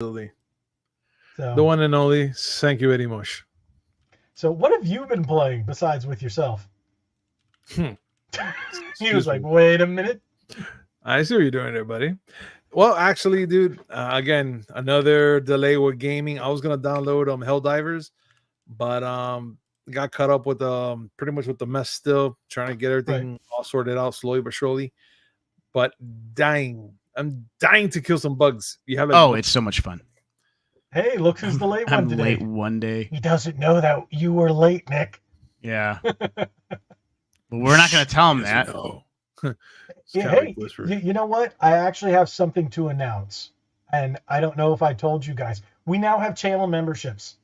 Absolutely. The So, one and only. Thank you, Eddie Mush. so what have you been playing besides with yourself? Hmm. He was Excuse like, me. wait a minute. I see what you're doing there, buddy. Well, actually, dude, again, another delay with gaming. I was gonna download Helldivers, but got caught up with pretty much with the mess still, trying to get Right. everything all sorted out slowly but surely. But I'm dying to kill some bugs. You have like Oh, it's so much fun. Hey, look who's the late one I'm late today. one day. He doesn't know that you were late, Nick. Yeah. But we're not going to tell him that. No. It's Yeah, kind of hey, like whisper. you know what? I actually have something to announce. And I don't know if I told you guys. We now have channel memberships.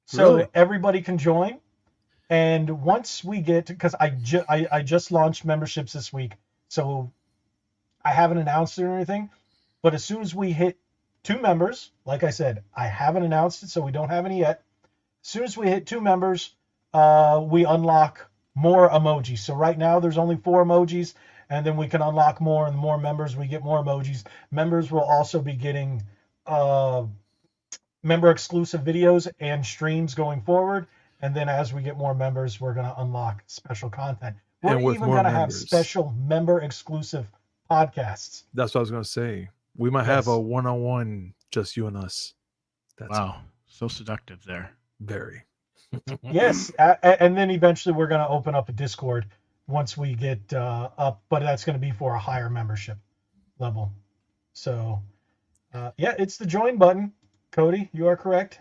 So Really? everybody can join. And once we get, because I just launched memberships this week. So I haven't announced it or anything. But as soon as we hit 2 members, like I said, I haven't announced it, so we don't have any yet. As soon as we hit 2 members, we unlock more emojis. So right now there's only 4 emojis, and then we can unlock more, and the more members we get more emojis. Members will also be getting member exclusive videos and streams going forward. And then as we get more members, we're going to unlock special content. We're And with even more going to have members. special member exclusive podcasts. That's what I was gonna say. We might have Yes. a one-on-one, just you and us. That's Wow. So seductive there. very. Yes, and then eventually we're going to open up a Discord once we get up, but that's going to be for a higher membership level. So, yeah, it's the join button. Cody, you are correct.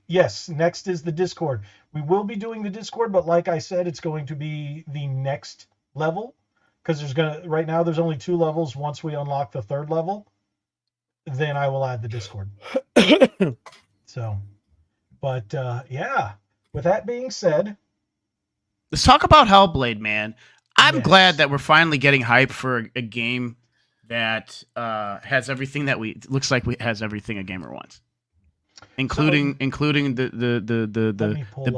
Yes, next is the Discord. We will be doing the Discord, but like I said, it's going to be the next level because right now there's only 2 levels. Once we unlock the 3rd level, then I will add the Discord. So, but yeah. With that being said, Let's talk about Hellblade, man. I'm Yes. glad that we're finally getting hype for a game that has everything that looks like has everything a gamer wants, including the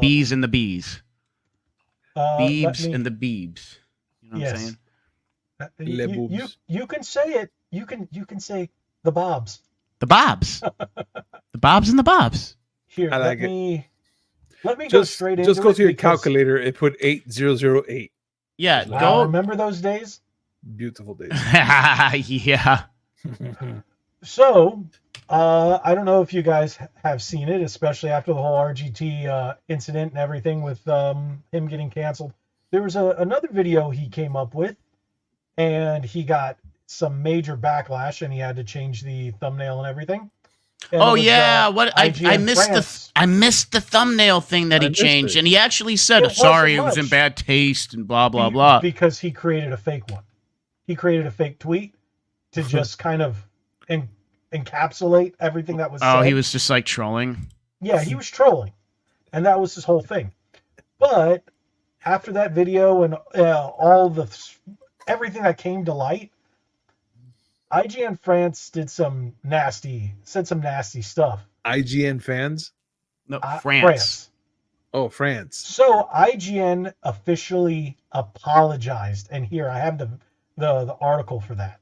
bees and the bees, beebs and the beebs. You know what I'm saying? Le boobs. You can say it. You can say the Bobs. The bobs, the bobs and the bobs. Here, I like let me go Just straight into it. just go to your because calculator. It put 8008. Yeah, Wow, go. remember those days? Beautiful days. Yeah. So, I don't know if you guys have seen it, especially after the whole RGT incident and everything with him getting canceled. There was another video he came up with, and he got some major backlash, and he had to change the thumbnail and everything. And Oh it was, yeah, what I IGN missed France. I missed the thumbnail thing that I he missed changed, it. and he actually said, It wasn't "Sorry, it was in much. bad taste," and blah blah blah. Because he created a fake one. He created a fake tweet to just kind of encapsulate everything that was Oh, said. he was just like trolling. Yeah, he was trolling, and that was his whole thing. But after that video and everything that came to light, IGN France said some nasty stuff. IGN fans. No, France. France. Oh, France. So IGN officially apologized, and here I have the article for that.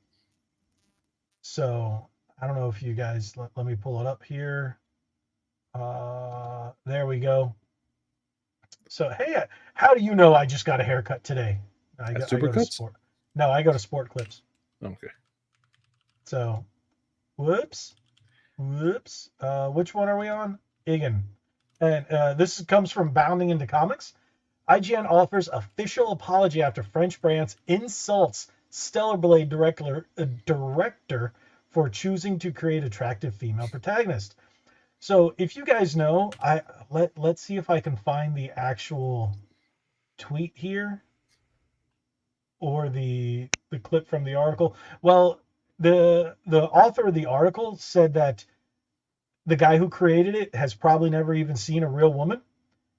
So I don't know if you guys let me pull it up here. There we go. So hey, how do you know I just got a haircut today? I go to Supercuts? Sport. No, I go to Sport Clips. Okay. So, whoops. Which one are we on? Igen. And this comes from Bounding into Comics. IGN offers official apology after French brands insults Stellar Blade director for choosing to create attractive female protagonist. So, if you guys know, let's see if I can find the actual tweet here or the clip from the article. Well, the author of the article said that the guy who created it has probably never even seen a real woman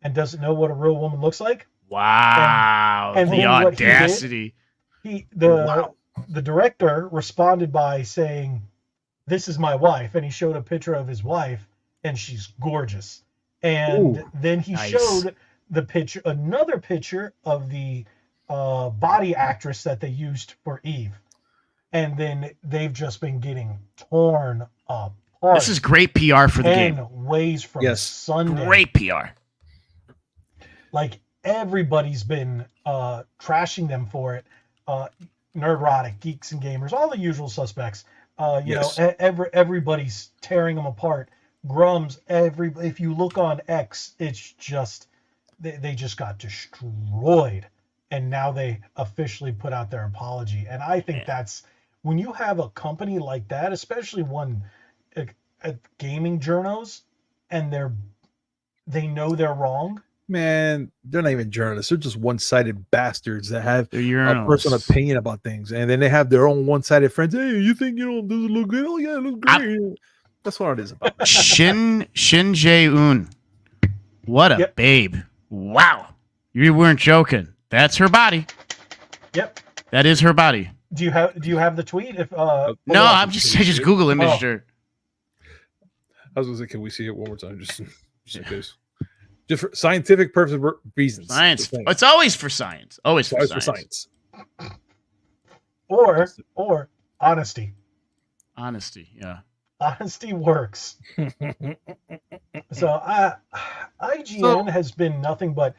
and doesn't know what a real woman looks like. Wow, And the then what he did- audacity. The director responded by saying, "This is my wife," and he showed a picture of his wife, and she's gorgeous. And Ooh, then he nice. showed another picture of the body actress that they used for Eve. and then they've just been getting torn apart. This is great PR for the game. 10 ways from Yes. Sunday. Great PR. Like everybody's been trashing them for it. Nerdrotic, Geeks and Gamers, all the usual suspects. Yes. Everybody's tearing them apart. Grums, if you look on X, it's just they just got destroyed, and now they officially put out their apology. And I think that's when you have a company like that, especially one at gaming journos, and they know they're wrong. Man, they're not even journalists. They're just one-sided bastards that have They're a personal urinals. opinion about things, and then they have their own one-sided friends. Hey, you think does it look good? Oh yeah, it looks great. That's what it is about. Shin Jae-un. What a Yep. babe. Wow. You weren't joking. That's her body. Yep. That is her body. Do you have the tweet? If No, I I just Google imaged her. I was gonna say, can we see it one more time, just in case, just for scientific reasons. Science. Just saying. It's always for science. Always for Always science. or honesty. Honesty. Yeah. Honesty works. So IGN has been nothing but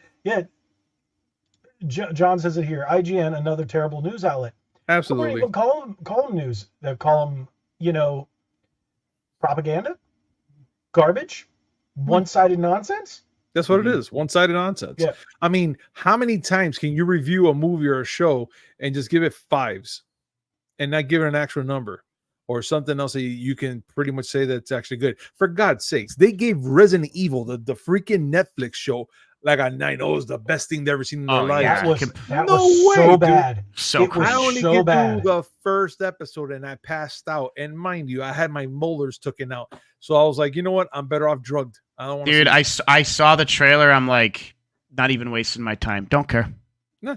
John says it here. IGN, another terrible news outlet. I Absolutely. wouldn't even call them news. They call them, propaganda, garbage, one-sided nonsense. That's what it is. One-sided nonsense. Yeah. I mean, how many times can you review a movie or a show and just give it 5s and not give it an actual number or something else that you can pretty much say that it's actually good? For God's sakes, they gave Resident Evil, the freaking Netflix show, like a 9. Oh, it was the best thing they've ever seen in their lives. That No was so way, dude. bad. So It was I only so get bad. through the first episode and I passed out. And mind you, I had my molars taken out. So I was like, you know what? I'm better off drugged. I don't want to. Dude, I saw the trailer. I'm like, not even wasting my time. Don't care. Nah.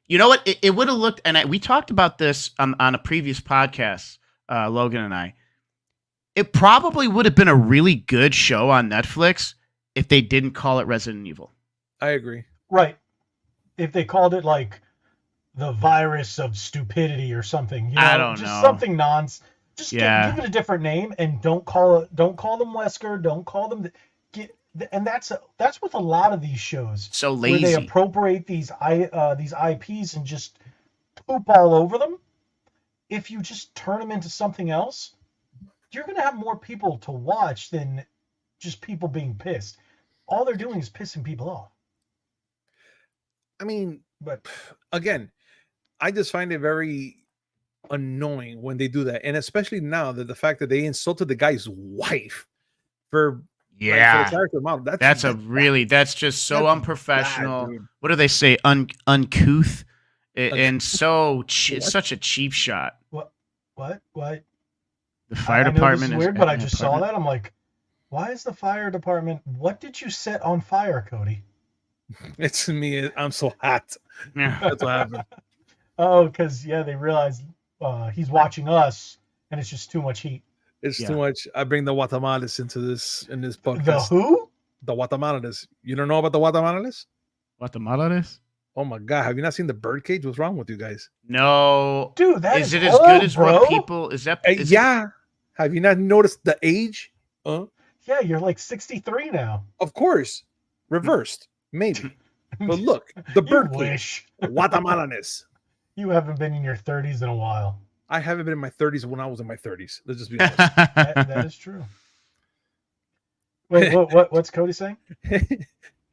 You know what? It would have looked, and we talked about this on a previous podcast, Logan and I. It probably would have been a really good show on Netflix if they didn't call it Resident Evil. I agree. Right. If they called it like the virus of stupidity or something, I don't just know. something nonsense. Just give it a different name and don't call them Wesker. Don't call them. And that's with a lot of these shows. So Where lazy. they appropriate these IPs and just poop all over them. If you just turn them into something else, you're going to have more people to watch than just people being pissed. All they're doing is pissing people off. I mean, But again, I just find it very annoying when they do that. And especially now that the fact that they insulted the guy's wife for for the character model. That's just so that's unprofessional. bad, dude. What do they say? Uncouth, and What? such a cheap shot. what? The fire I know department this is weird, is but I just saw that. I'm like, why is the fire department? What did you set on fire, Cody? It's me. I'm so hot. Yeah. That's what happened. Oh, because they realized he's watching us, and it's just too much heat. It's Yeah. too much. I bring the Guatemalans in this The podcast. who? The Guatemalans. You don't know about the Guatemalans? Guatemala is? Oh my god, have you not seen the birdcage? What's wrong with you guys? No. Dude, that Is is it as old, good as bro. what people? Is that? Is it- Yeah. Have you not noticed the age? Yeah, you're like 63 now. Of course. Reversed. Maybe. But look, the You birdcage. wish. Guatemalans. You haven't been in your 30s in a while. I haven't been in my 30s when I was in my 30s. Let's just be honest. That is true. Wait, what's Cody saying?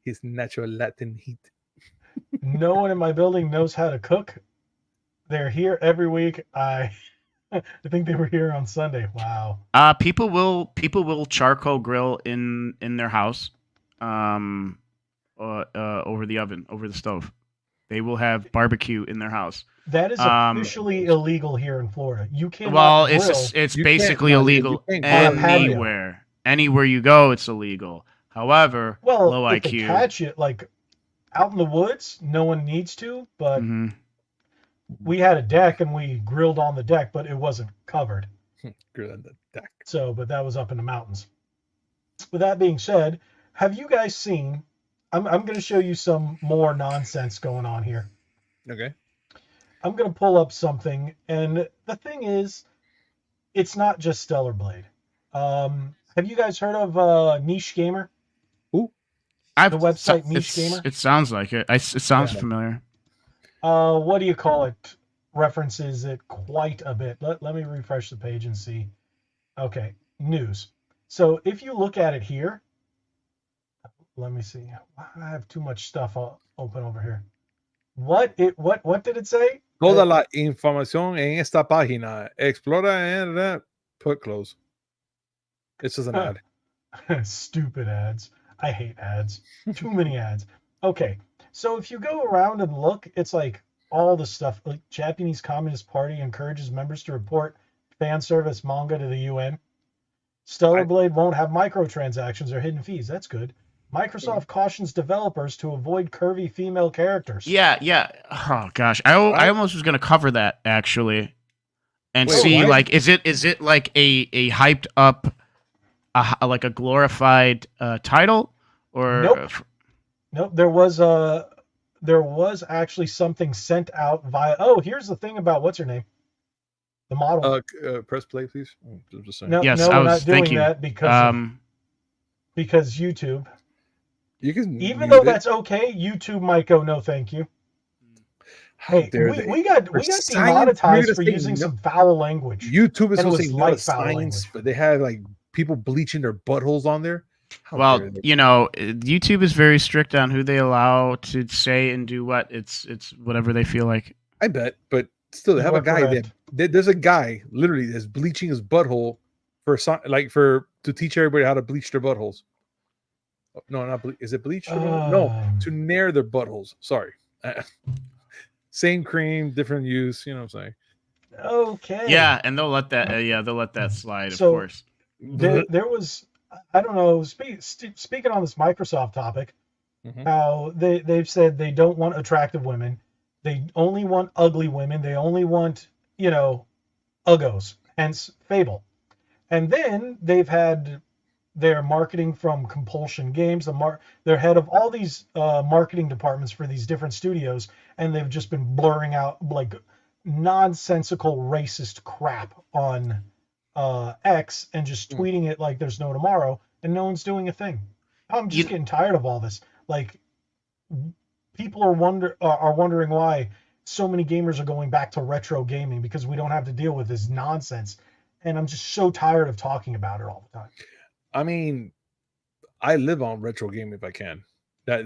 His natural Latin heat. No one in my building knows how to cook. They're here every week. I think they were here on Sunday. Wow. People will charcoal grill in their house, over the oven, over the stove. They will have barbecue in their house. That is officially illegal here in Florida. You can't. Well, grill. it's You basically can't- illegal you can't grill on a patio. anywhere. Anywhere you go, it's illegal. However, Well, low if they IQ. catch it like out in the woods, no one needs to. But Mhm. we had a deck and we grilled on the deck, but it wasn't covered. Grill on the deck. So, but that was up in the mountains. With that being said, have you guys seen? I'm going to show you some more nonsense going on here. Okay. I'm gonna pull up something, and the thing is, it's not just Stellar Blade. Have you guys heard of Niche Gamer? Ooh, I've The website Niche Gamer? it sounds like it. It sounds Yeah. familiar. What do you call it? References it quite a bit. Let me refresh the page and see. Okay, news. So if you look at it here, let me see. I have too much stuff open over here. What did it say? toda la información en esta página. Explora and put close. It's just an ad. Stupid ads. I hate ads. Too many ads. Okay, so if you go around and look, it's like all the stuff. Like Japanese Communist Party encourages members to report fan service manga to the UN. Stellar Blade won't have microtransactions or hidden fees. That's good. Microsoft cautions developers to avoid curvy female characters. Yeah. Oh gosh, I almost was gonna cover that actually, and Wait, see what? like is it like a hyped up, like a glorified title or Nope. Nope. There was actually something sent out via. Oh, here's the thing about what's her name, the model. Press play, please. I'm just saying. No, Yes, no, I we're was not doing thinking. that because YouTube. You can Even mute though it. that's okay, YouTube might go no, thank you. How Hey, dare we they? got For science, demonetized you're for saying using no. some foul language. YouTube is And it supposed to was say light no foul science, language. but they have like people bleaching their buttholes on there. How Well, dare they? you know, YouTube is very strict on who they allow to say and do what. It's whatever they feel like. I bet, but still, they You have are a guy correct. there's a guy literally that's bleaching his butthole to teach everybody how to bleach their buttholes. No, not is it bleach? No, to nair their buttholes. Sorry, same cream, different use. You know what I'm saying? Okay. Yeah, and they'll let that. They'll let that slide, So- of course. There was, I don't know, speaking on this Microsoft topic, Mhm. how they've said they don't want attractive women. They only want ugly women. They only want, uggos, hence Fable. And then they've had their marketing from Compulsion Games, they're head of all these marketing departments for these different studios, and they've just been blurring out like nonsensical racist crap on X and just tweeting it like there's no tomorrow, and no one's doing a thing. I'm just getting tired of all this. Like, people are wondering why so many gamers are going back to retro gaming, because we don't have to deal with this nonsense. And I'm just so tired of talking about it all the time. I mean, I live on retro gaming if I can. That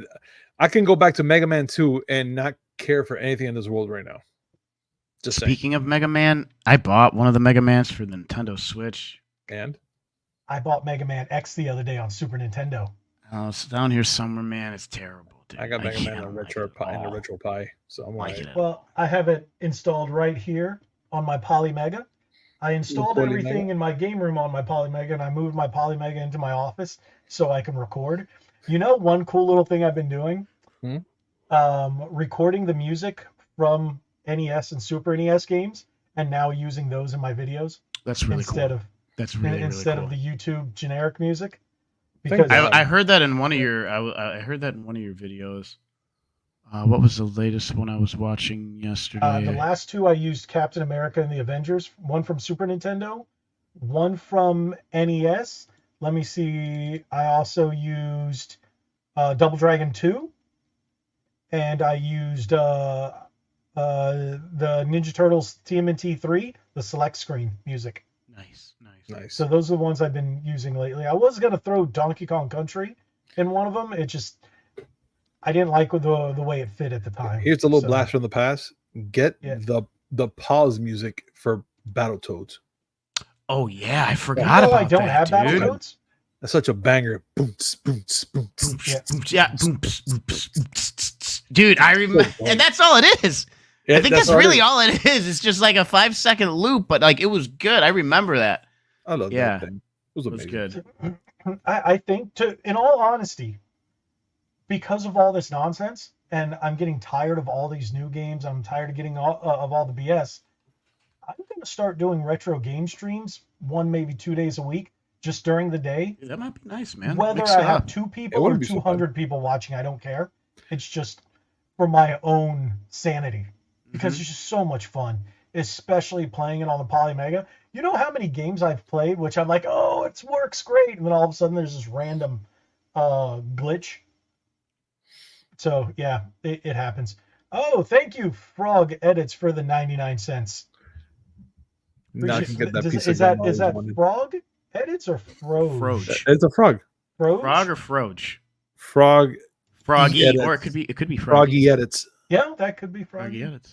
I can go back to Mega Man 2 and not care for anything in this world right now. Just saying. Speaking of Mega Man, I bought one of the Mega Mans for the Nintendo Switch. And I bought Mega Man X the other day on Super Nintendo. Oh, it's down here somewhere, man. It's terrible, dude. I got Mega Man can't on like retro it Pi at in the all. retro Pi, so I'm Like like, it at Well, I have it installed right here on my Polymega. I installed Polymega? everything in my game room on my Polymega, and I moved my Polymega into my office so I can record. You know, one cool little thing I've been doing? Recording the music from NES and Super NES games, and now using those in my videos That's really instead cool. of That's really instead cool. of the YouTube generic music. Thank Because God. I heard that in one of your. I heard that in one of your videos. What was the latest one I was watching yesterday? the last two I used Captain America and the Avengers, one from Super Nintendo, one from NES. Let me see. I also used Double Dragon 2, and I used the Ninja Turtles TMNT 3, the select screen music. nice. So those are the ones I've been using lately. I was gonna throw Donkey Kong Country in one of them. It just, I didn't like the way it fit at the time. Here's a little So, blast from the past. Get Yeah. the pause music for Battletoads. Oh yeah, I You forgot know about I don't that, have dude. Battletoads? That's such a banger. Boom, boom, boom. Yeah. Yeah, dude, I remember, funny. and that's all it is. I think that's all it really is. all it is. It's just like a 5-second loop, but like it was good. I remember that. I love Yeah. that thing. It was It was amazing. good. I think, in all honesty, because of all this nonsense, and I'm getting tired of all these new games, I'm tired of getting of all the BS. I'm going to start doing retro game streams, 1 maybe 2 days a week, just during the day. That might be nice, man. Whether Mix I it have up. 2 It people or wouldn't be so bad. 200 people watching, I don't care. It's just for my own sanity. because it's just so much fun, especially playing it on the Polymega. You know how many games I've played, which I'm like, oh, it works great, and then all of a sudden there's this random glitch. So yeah, it happens. Oh, thank you, Frog Edits, for the 99 cents. Now I can get that Does- piece is of that is that Frog Edits or Froge? Froge. It's a frog. Froge? Frog or Froge? Frog. Froggy, Edits. or it could be Froggy. Froggy edits. Yeah, that could be Froggy Froggy.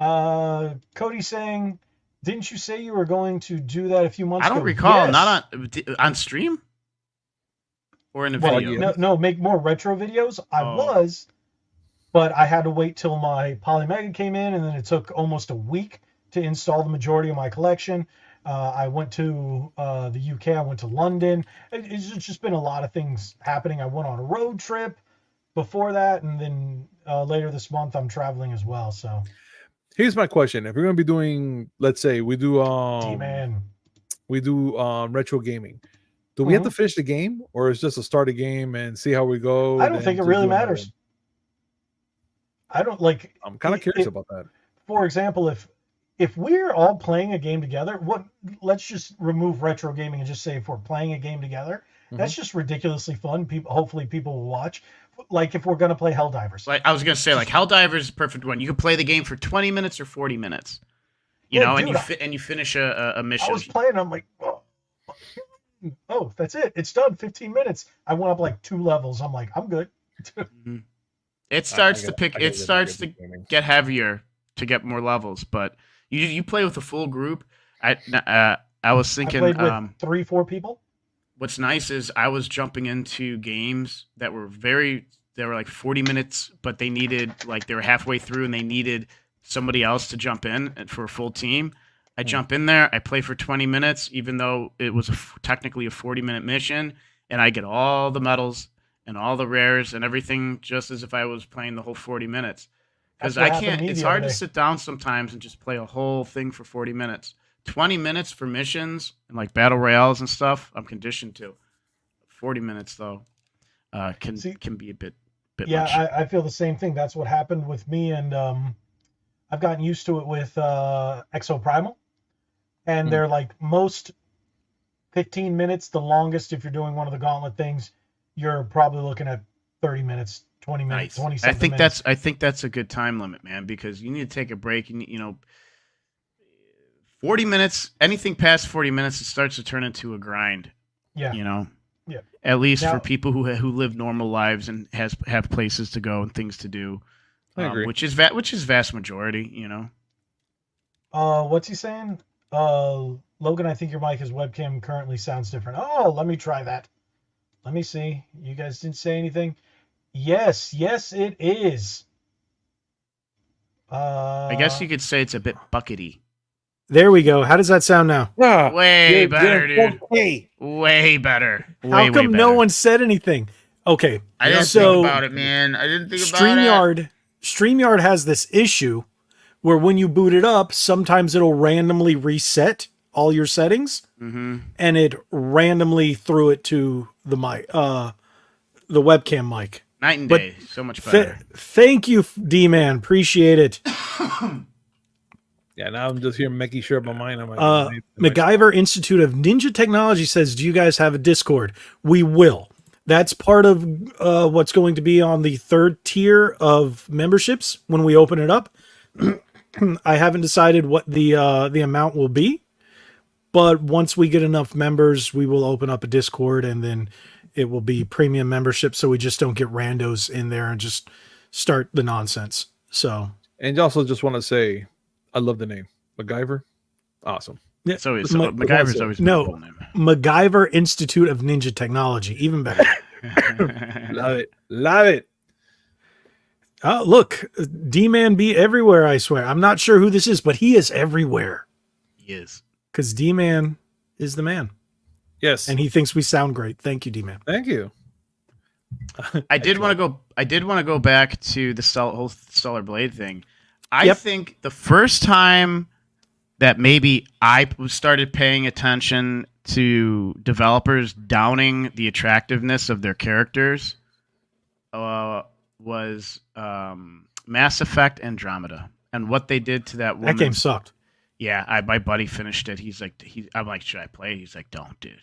edits. Cody saying, didn't you say you were going to do that a few months I ago? don't recall. Yes. Not on stream or in a Well, video. no, make more retro videos. I Oh. was, but I had to wait till my Polymega came in, and then it took almost a week to install the majority of my collection. I went to the UK. I went to London. It's just been a lot of things happening. I went on a road trip before that, and then later this month I'm traveling as well. So Here's my question: if we're gonna be doing, let's say we do D-Man. retro gaming, do we have to finish the game, or is just to start a game and see how we go? I don't think it really matters. I don't like. I'm kind of curious about that. For example, if we're all playing a game together, let's just remove retro gaming and just say if we're playing a game together, that's just ridiculously fun. Hopefully people will watch. Like if we're gonna play Helldivers. Like I was gonna say, like Helldivers is a perfect one. You can play the game for 20 minutes or 40 minutes. You know, dude, and you finish a mission. I was playing. I'm like, oh, that's it. It's done. 15 minutes. I went up like 2 levels. I'm like, I'm good. It starts to get heavier to get more levels, but you play with a full group. I was thinking, I played with 3-4 people. What's nice is I was jumping into games that were like 40 minutes, but they were halfway through and they needed somebody else to jump in for a full team. I jump in there, I play for 20 minutes, even though it was technically a 40-minute mission, and I get all the medals and all the rares and everything just as if I was playing the whole 40 minutes. Because I can't, it's hard to sit down sometimes and just play a whole thing for 40 minutes. 20 minutes for missions and like battle royales and stuff, I'm conditioned to. 40 minutes though can be a bit much. Yeah, I feel the same thing. That's what happened with me, and I've gotten used to it with Exo Primal, and they're like most 15 minutes. The longest, if you're doing one of the gauntlet things, you're probably looking at 30 minutes, 20 minutes, nice. 20 minutes. I think that's a good time limit, man, because you need to take a break. You know, 40 minutes, anything past 40 minutes, it starts to turn into a grind. Yeah. You know? Yeah. At least for people who live normal lives and have places to go and things to do. I agree. Which is vast majority, you know? What's he saying? Logan, I think your mic, his webcam currently sounds different. Oh, let me try that. Let me see. You guys didn't say anything? Yes, it is. I guess you could say it's a bit buckety. There we go. How does that sound now? Way better, dude. Way better. How come no one said anything? Okay. I didn't think about it, man. I didn't think about it. StreamYard has this issue where when you boot it up, sometimes it'll randomly reset all your settings, and it randomly threw it to the mic, the webcam mic. Night and day, so much better. Thank you, D-Man. Appreciate it. Yeah, now I'm just here making sure about mine. MacGyver Institute of Ninja Technology says, do you guys have a Discord? We will. That's part of what's going to be on the 3rd tier of memberships when we open it up. I haven't decided what the amount will be, but once we get enough members, we will open up a Discord, and then it will be premium membership, so we just don't get randos in there and just start the nonsense. So, and also just want to say, I love the name MacGyver. Awesome. Yeah, MacGyver's always been a cool name. MacGyver Institute of Ninja Technology, even better. Love it. Oh, look, D-Man be everywhere, I swear. I'm not sure who this is, but he is everywhere. He is. Because D-Man is the man. Yes. And he thinks we sound great. Thank you, D-Man. Thank you. I did want to go back to the whole Stellar Blade thing. I think the first time that maybe I started paying attention to developers downing the attractiveness of their characters was Mass Effect Andromeda. and what they did to that woman. That game sucked. Yeah, my buddy finished it. He's like, I'm like, should I play? He's like, don't, dude.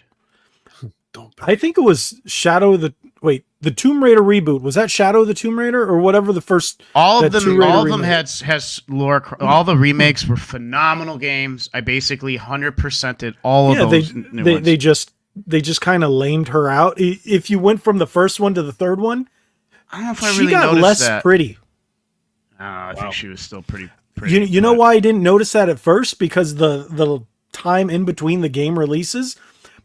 Don't. I think it was the Tomb Raider reboot. Was that Shadow of the Tomb Raider or whatever the first? All of that them, Tomb Raider all of them remake? has lore. All the remakes were phenomenal games. I basically 100%ed all of those new ones. They just kind of lamed her out. If you went from the first one to the third one, I don't know if I she really got noticed less that. pretty. I think she was still pretty. You know why I didn't notice that at first? Because the time in between the game releases.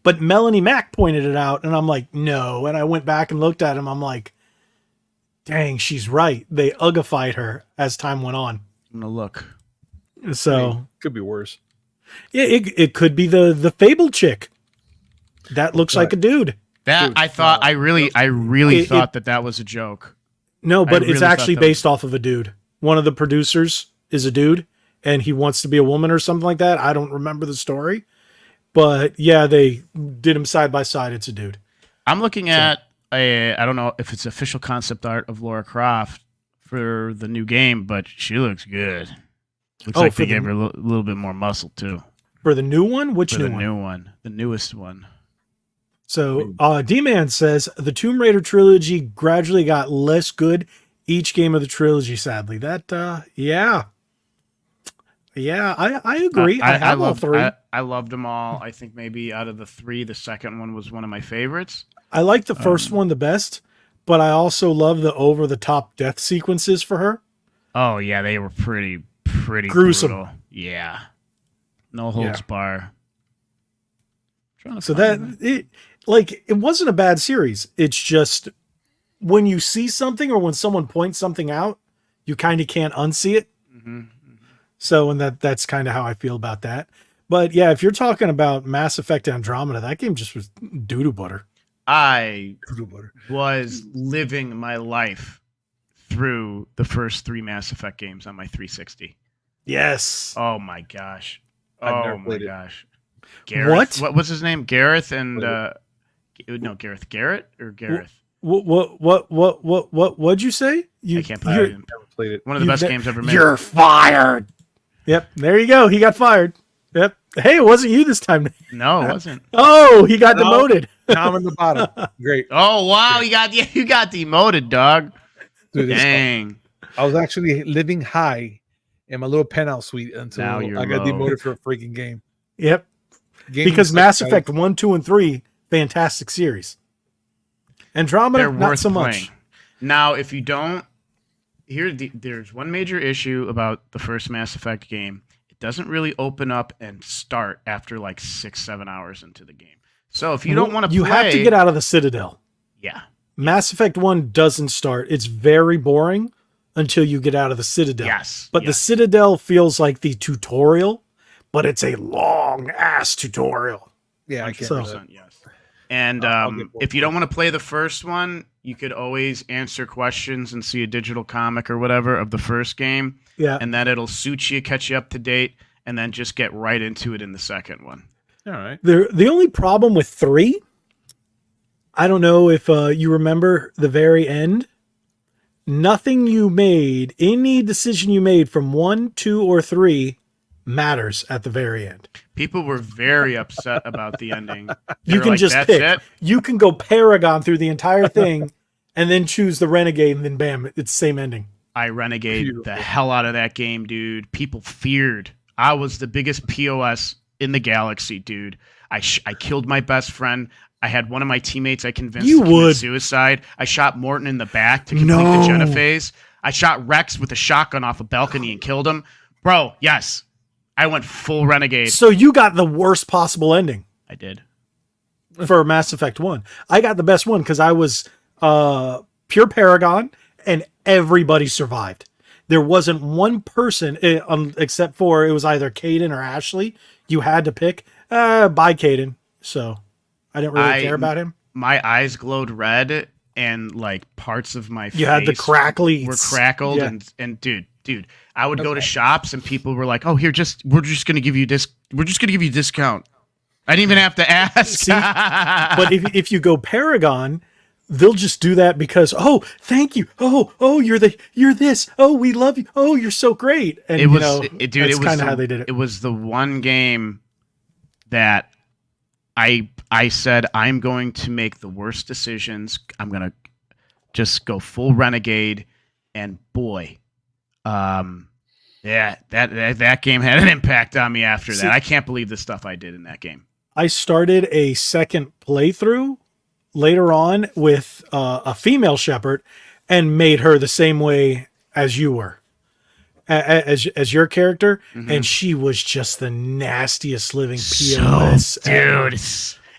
But Melanie Mack pointed it out, and I'm like, no. And I went back and looked at him. I'm like, dang, she's right. They ugified her as time went on. I'm gonna look. So Could be worse. yeah, it could be the Fable chick. That looks like a dude. That Dude, I thought. I really thought that was a joke. No, but I really it's thought actually that was- based off of a dude. One of the producers is a dude, and he wants to be a woman or something like that. I don't remember the story. But yeah, they did them side by side. It's a dude. I'm looking at I don't know if it's official concept art of Lara Croft for the new game, but she looks good. Looks like for they the- gave her a little bit more muscle too. For the new one? Which For new the one? new one, the newest one. So D-Man says the Tomb Raider trilogy gradually got less good each game of the trilogy, sadly. That yeah. Yeah, I agree. I have all loved, three. I loved them all. I think maybe out of the three, the second one was one of my favorites. I like the first one the best, but I also love the over-the-top death sequences for her. Oh yeah, they were pretty Gruesome. brutal. Yeah, no holds bar. Trying to So find that it wasn't a bad series. It's just when you see something or when someone points something out, you kind of can't unsee it. Mhm. So, and that's kind of how I feel about that. But yeah, if you're talking about Mass Effect Andromeda, that game just was doo-doo butter. I Poodle butter. was living my life through the first three Mass Effect games on my 360. Yes. Oh my gosh. I've never Oh my played it. gosh. Gareth, What? what was his name? Gareth and Played no, Gareth. Garrett or Gareth? What'd you say? I can't play it. Never played it. One of the best games ever made. You're fired. Yep. There you go. He got fired. Yep. Hey, it wasn't you this time. No, it wasn't. Oh, he got No. demoted. Now I'm in the bottom. Great. Oh wow, you got demoted, dog. Dude, Dang. I was actually living high in my little penthouse suite until Now you're I got low. demoted for a freaking game. Yep. Game Because was Mass like- Effect 1, 2, and 3, fantastic series. Andromeda, They're not worth so playing. much. Now, if you don't, there's one major issue about the first Mass Effect game. It doesn't really open up and start after like 6-7 hours into the game. So if you don't want to play, You have to get out of the Citadel. Yeah, Mass Effect 1 doesn't start. It's very boring until you get out of the Citadel. yes, But the yes. Citadel feels like the tutorial, but it's a long ass tutorial. Yeah, I can't. So- do that. 100%, yes. And I'll get bored if you don't want to play the first one, you could always answer questions and see a digital comic or whatever of the first game, Yeah. and then it'll suit you, catch you up to date, and then just get right into it in the second one. All right. The only problem with 3, I don't know if you remember the very end. Nothing you made, any decision you made from 1, 2, or 3 matters at the very end. People were very upset about the ending. They You were can like, just "That's pick. it?" You can go Paragon through the entire thing and then choose the Renegade, and then bam, it's the same ending. I renegade Beautiful. the hell out of that game, dude. People feared. I was the biggest POS in the galaxy, dude. I killed my best friend. I had one of my teammates I convinced You to commit would. suicide. I shot Morton in the back to complete No. the Genophase. I shot Rex with a shotgun off a balcony and killed him. Bro, yes. I went full renegade. So you got the worst possible ending I did. for Mass Effect 1. I got the best one because I was pure Paragon and everybody survived. There wasn't one person, except for it was either Caden or Ashley. You had to pick. By Caden. So I didn't really care about him. My eyes glowed red and like parts of my face You had the crackly. were crackled Yeah. and dude, I would go to shops and people were like, "Oh, here, we're just gonna give you discount." I didn't even have to ask. See? But if you go Paragon, they'll just do that because, oh, thank you. Oh, you're this. Oh, we love you. Oh, you're so great. And It was, dude, it that's was kind of how they did it. It was the one game that I said I'm going to make the worst decisions. I'm gonna just go full renegade, and boy, yeah, that game had an impact on me after that. I can't believe the stuff I did in that game. I started a second playthrough later on with a female shepherd and made her the same way as you were, as your character, and she was just the nastiest living POS ever. Dude.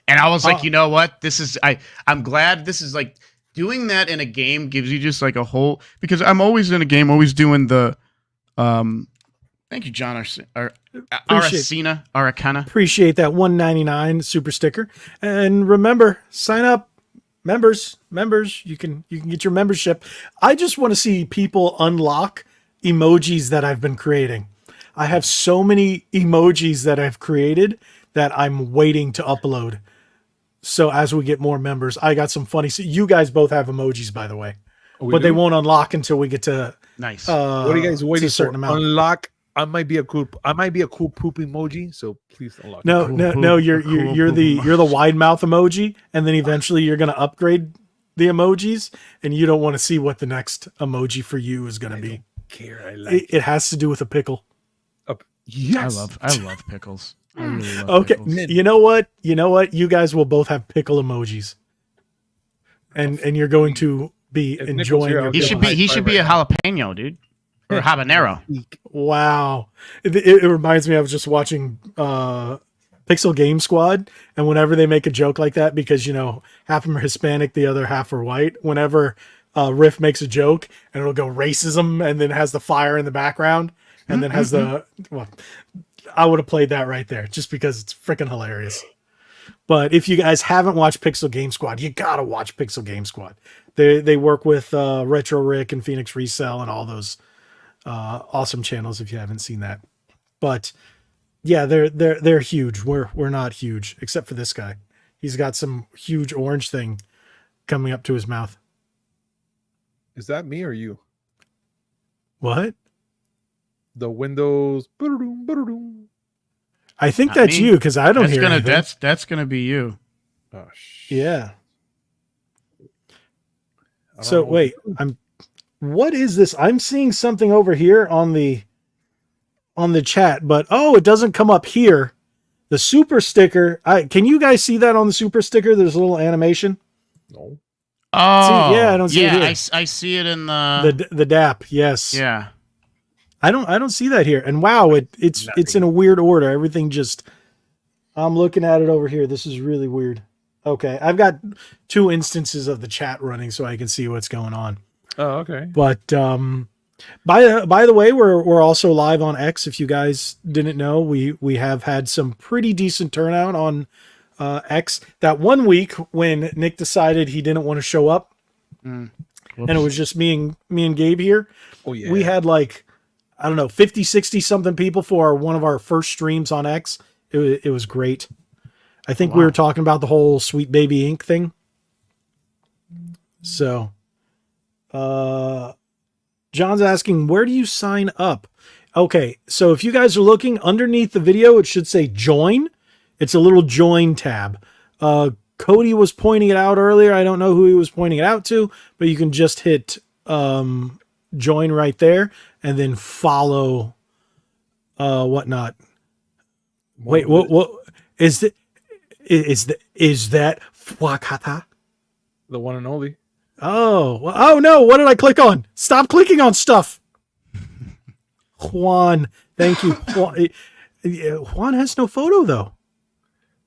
And I was like, you know what? This is I'm glad this is like doing that in a game gives you just like a whole, because I'm always in a game, always doing the thank you, John Aracana. Appreciate that $1.99 super sticker. And remember, sign up, members. You can get your membership. I just want to see people unlock emojis that I've been creating. I have so many emojis that I've created that I'm waiting to upload. So as we get more members, I got some funny. So you guys both have emojis, by the way, but they won't unlock until we get to Nice. What are you guys waiting a certain for? amount. Unlock. I might be a cool poop emoji. So please unlock. No. You're the wide mouth emoji, and then eventually you're gonna upgrade the emojis, and you don't want to see what the next emoji for you is gonna be. Care. I like It has to do with a pickle. Yes. I love pickles. I really love Okay, pickles. you know what? You guys will both have pickle emojis, and you're going to be If enjoying. Nichols here, Your I'll He give should him be a he high should five be a right jalapeno, dude, or a habanero. Wow, it reminds me. I was just watching Pixel Game Squad, and whenever they make a joke like that, because half of them are Hispanic, the other half are white. Whenever Riff makes a joke, and it'll go racism, and then has the fire in the background, and then has I would have played that right there just because it's freaking hilarious. But if you guys haven't watched Pixel Game Squad, you gotta watch Pixel Game Squad. They work with Retro Rick and Phoenix Resell and all those awesome channels. If you haven't seen that, but yeah, they're huge. We're not huge except for this guy. He's got some huge orange thing coming up to his mouth. Is that me or you? What? The Windows. I think Not that's me. you because I don't That's hear gonna anything. that's gonna be you. Oh, Yeah. I don't So know. wait, what is this? I'm seeing something over here on the chat, but it doesn't come up here. The super sticker. Can you guys see that on the super sticker? There's a little animation. No. Oh, yeah, I don't see it here. I see it in the The DAP. Yes. yeah. I don't see that here. And wow, it's in a weird order. Everything just. I'm looking at it over here. This is really weird. Okay, I've got 2 instances of the chat running so I can see what's going on. Oh, okay. But by the way, we're also live on X. If you guys didn't know, we have had some pretty decent turnout on X. That one week when Nick decided he didn't want to show up, and it was just me and Gabe here. Oh yeah. We had like, I don't know, 50, 60 something people for one of our first streams on X. It was great. I think we were talking about the whole Sweet Baby Inc. thing. So, John's asking, where do you sign up? Okay, so if you guys are looking underneath the video, it should say join. It's a little join tab. Cody was pointing it out earlier. I don't know who he was pointing it out to, but you can just hit join right there and then follow whatnot. Wait, what is that? Is that Wakata? The one and only. Oh no, what did I click on? Stop clicking on stuff. Juan, thank you. Juan has no photo though.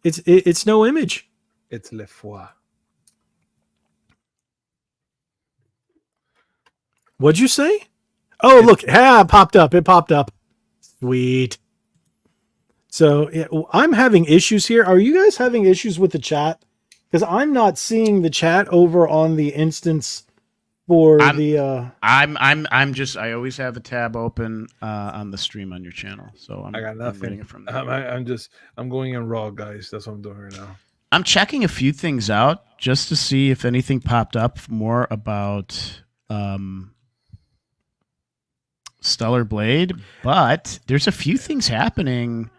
It's no image. It's Le Foi. What'd you say? Oh, look, it popped up. It popped up. Sweet. So yeah, I'm having issues here. Are you guys having issues with the chat? Because I'm not seeing the chat over on the instance for the. I always have a tab open on the stream on your channel, so I got I'm nothing. reading it from there. I'm going in raw, guys. That's what I'm doing right now. I'm checking a few things out. just to see if anything popped up more about Stellar Blade, but there's a few things happening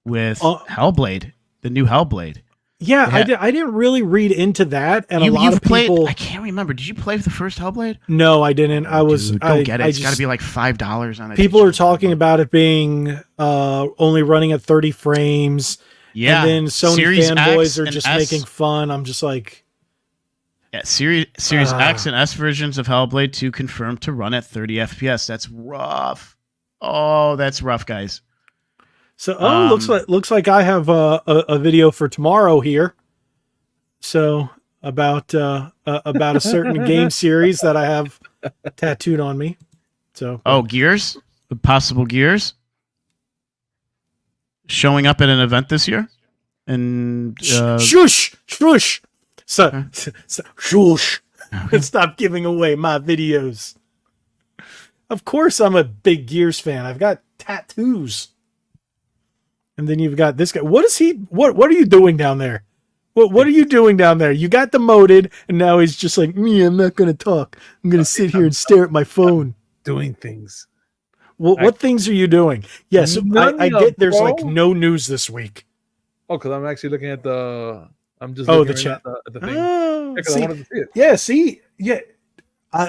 with Hellblade, the new Hellblade. Yeah, I didn't really read into that, and a lot of played, people. I can't remember. Did you play the first Hellblade? No, I didn't. I was. Dude, go get it. It's got to be like $5 on it. People are talking about it being only running at 30 frames. Yeah, and then Sony Series fanboys X are just and making fun. I'm just like, yeah, Series X and S versions of Hellblade 2 confirmed to run at 30 FPS. That's rough. Oh, that's rough, guys. So, looks like I have a video for tomorrow here. So about a certain game series that I have tattooed on me. So, Gears, possible Gears, showing up at an event this year, and shush. So shush. Stop giving away my videos. Of course, I'm a big Gears fan. I've got tattoos. And then you've got this guy. What is he? What are you doing down there? What are you doing down there? You got demoted, and now he's just like, me, I'm not going to talk. I'm going to sit here and stare at my phone. Doing things. What things are you doing? Yes, I get there's like no news this week. Oh, because I'm actually looking at the... I'm just the looking chat. at the thing. Oh, I wanted to see it. Yeah, see? Yeah.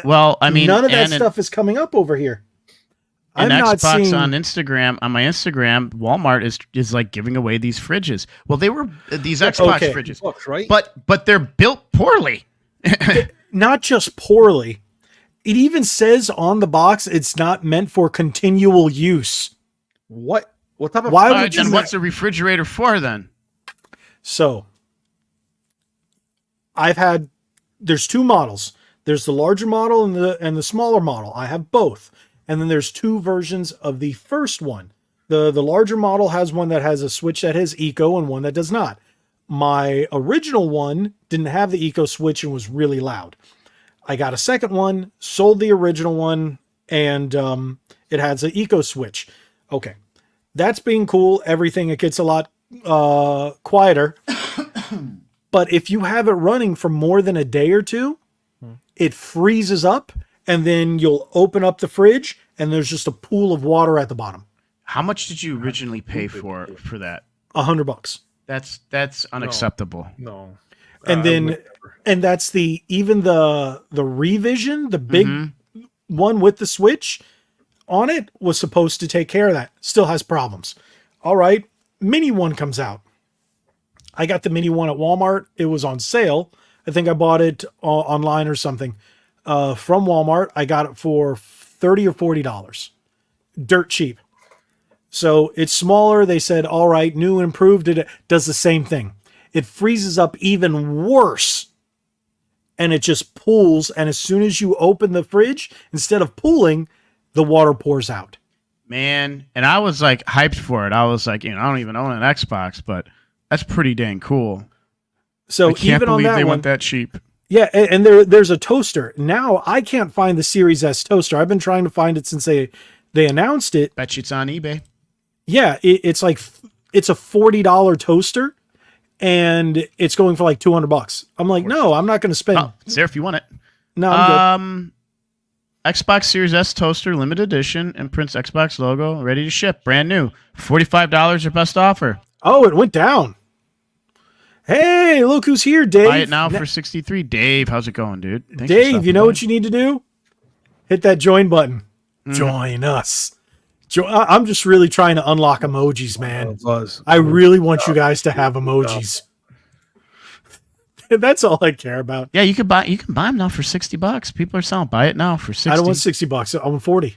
Well, I mean... None of that stuff is coming up over here. And Xbox on Instagram, on my Instagram, Walmart is like giving away these fridges. Well, they were these Xbox fridges, Books, right? but they're built poorly. Not just poorly. It even says on the box it's not meant for continual use. What type of? Why would you? And what's the refrigerator for then? So, there's two models. There's the larger model and the smaller model. I have both. And then there's two versions of the first one. The larger model has one that has a switch that has eco and one that does not. My original one didn't have the eco switch and was really loud. I got a second one, sold the original one, and it has an eco switch. Okay. That's being cool. Everything, it gets a lot quieter. But if you have it running for more than a day or two, it freezes up. And then you'll open up the fridge, and there's just a pool of water at the bottom. How much did you originally pay for that? $100. That's unacceptable. No. And and that's even the revision, the big one with the switch on it was supposed to take care of that. Still has problems. All right, mini one comes out. I got the mini one at Walmart. It was on sale. I think I bought it online or something. From Walmart, I got it for $30 or $40. Dirt cheap. So it's smaller. They said, all right, new and improved. It does the same thing. It freezes up even worse. And it just pools. And as soon as you open the fridge, instead of pooling, the water pours out. Man, and I was like hyped for it. I was like, I don't even own an Xbox, but that's pretty dang cool. So I can't even on believe that they one, went that cheap. Yeah, and there's a toaster. Now I can't find the Series S toaster. I've been trying to find it since they announced it. Bet you it's on eBay. Yeah, it's a $40 toaster, and it's going for like $200. I'm like, no, I'm not going to spend. Oh, it's there if you want it. No, I'm good. Xbox Series S toaster, limited edition, imprints Xbox logo, ready to ship, brand new, $45 your best offer. Oh, it went down. Hey, look who's here, Dave. Buy it now for $63. Dave, how's it going, dude? Thanks Dave, you know what you need to do? Hit that join button. Join us. I'm just really trying to unlock emojis, man. I really want you guys to have emojis. That's all I care about. Yeah, you can buy them now for $60. People are selling. Buy it now for $60. I don't want $60. I want $40.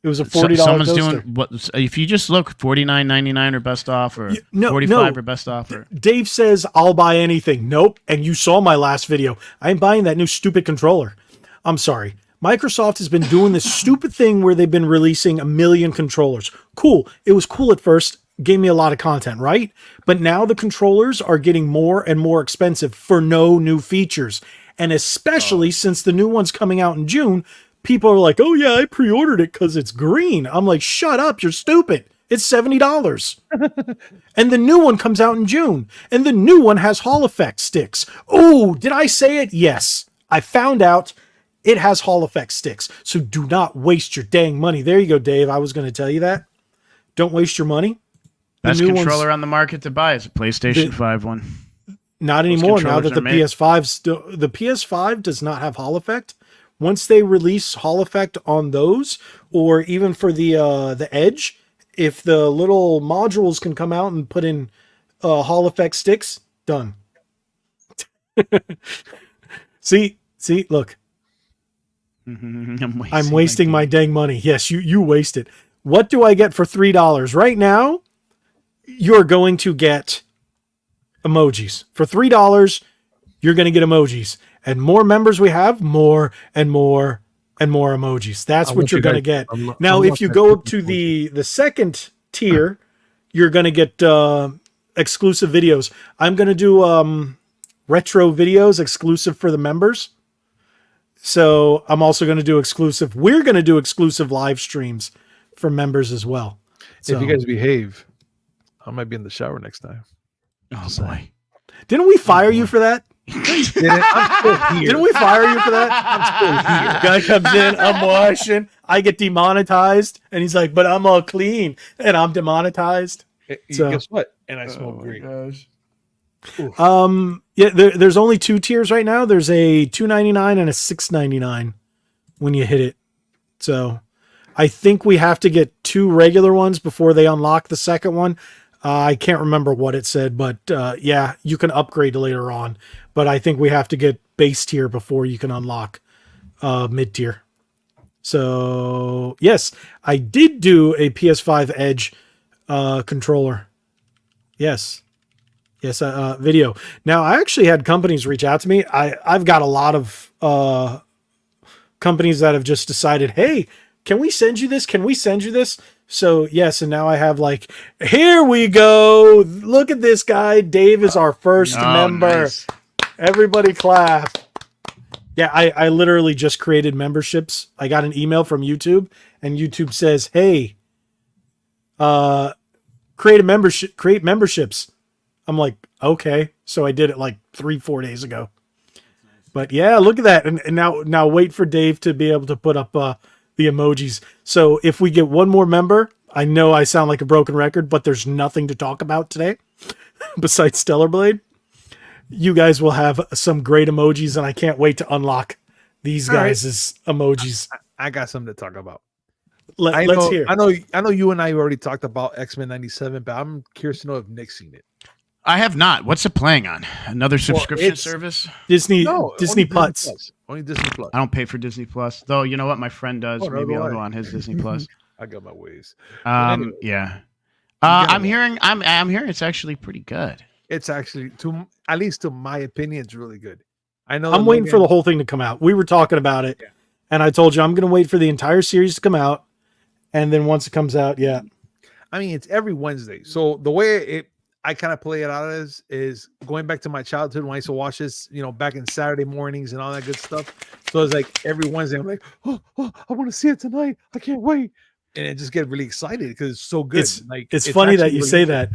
It was a $40 someone's toaster. doing what? If you just look, $49.99 or best offer, $45 or best offer. Dave says I'll buy anything. Nope. And you saw my last video. I ain't buying that new stupid controller. I'm sorry. Microsoft has been doing this stupid thing where they've been releasing 1 million controllers. Cool. It was cool at first. Gave me a lot of content, right? But now the controllers are getting more and more expensive for no new features. And especially since the new one's coming out in June, people are like, oh yeah, I pre-ordered it because it's green. I'm like, shut up, you're stupid. It's $70. And the new one comes out in June. And the new one has Hall effect sticks. Oh, did I say it? Yes. I found out it has Hall effect sticks. So do not waste your dang money. There you go, Dave. I was going to tell you that. Don't waste your money. Best controller on the market to buy is a PlayStation 5 one. Not anymore. Now that the PS5 does not have Hall effect. Once they release Hall effect on those, or even for the Edge, if the little modules can come out and put in Hall effect sticks, done. see, look. I'm wasting my dang money. Yes, you waste it. What do I get for $3? Right now, you're going to get emojis. For $3, you're going to get emojis. And more members we have, more and more and more emojis. That's what you're going to get. Now, if you go up to the second tier, you're going to get exclusive videos. I'm going to do retro videos exclusive for the members. So I'm also going to do exclusive. We're going to do exclusive live streams for members as well. So, if you guys behave, I might be in the shower next time. Oh boy! Didn't we fire you for that? I'm still here. Didn't we fire you for that? I'm still here. Guy comes in, I'm washing. I get demonetized, and he's like, "But I'm all clean, and I'm demonetized." So guess what? And I smoke great. Gosh. Yeah, there's only two tiers right now. There's a $2.99 and a $6.99 when you hit it. So I think we have to get two regular ones before they unlock the second one. I can't remember what it said, but yeah, you can upgrade later on. But I think we have to get base tier before you can unlock mid tier. So yes, I did do a PS5 Edge controller. Yes, video. Now I actually had companies reach out to me. I've got a lot of companies that have just decided, hey, can we send you this? Can we send you this? So yes, and now I have like, here we go. Look at this guy. Dave is our first member. Nice. Everybody clap. Yeah, I literally just created memberships. I got an email from YouTube, and YouTube says, hey, create memberships. I'm like, okay. So I did it like 3-4 days ago. But yeah, look at that. And now wait for Dave to be able to put up the emojis. So if we get one more member, I know I sound like a broken record, but there's nothing to talk about today besides Stellar Blade. You guys will have some great emojis, and I can't wait to unlock these guys' emojis. I got something to talk about. Let's hear. I know you and I already talked about X-Men 97, but I'm curious to know if Nick's seen it. I have not. What's it playing on? Another subscription service? Disney Disney Plus. Only Disney Plus. I don't pay for Disney Plus, though. You know what? My friend does. Maybe I'll go on his Disney Plus. I got my ways. Anyway. Yeah. I'm hearing it's actually pretty good. It's actually, at least to my opinion, it's really good. I know. I'm waiting for the whole thing to come out. We were talking about it, and I told you I'm going to wait for the entire series to come out, and then once it comes out, yeah. I mean, it's every Wednesday. So the way I kind of play it out is going back to my childhood when I used to watch this, back in Saturday mornings and all that good stuff. So it's like every Wednesday, I'm like, oh, I want to see it tonight. I can't wait. And I just get really excited because it's so good. It's funny that you say that.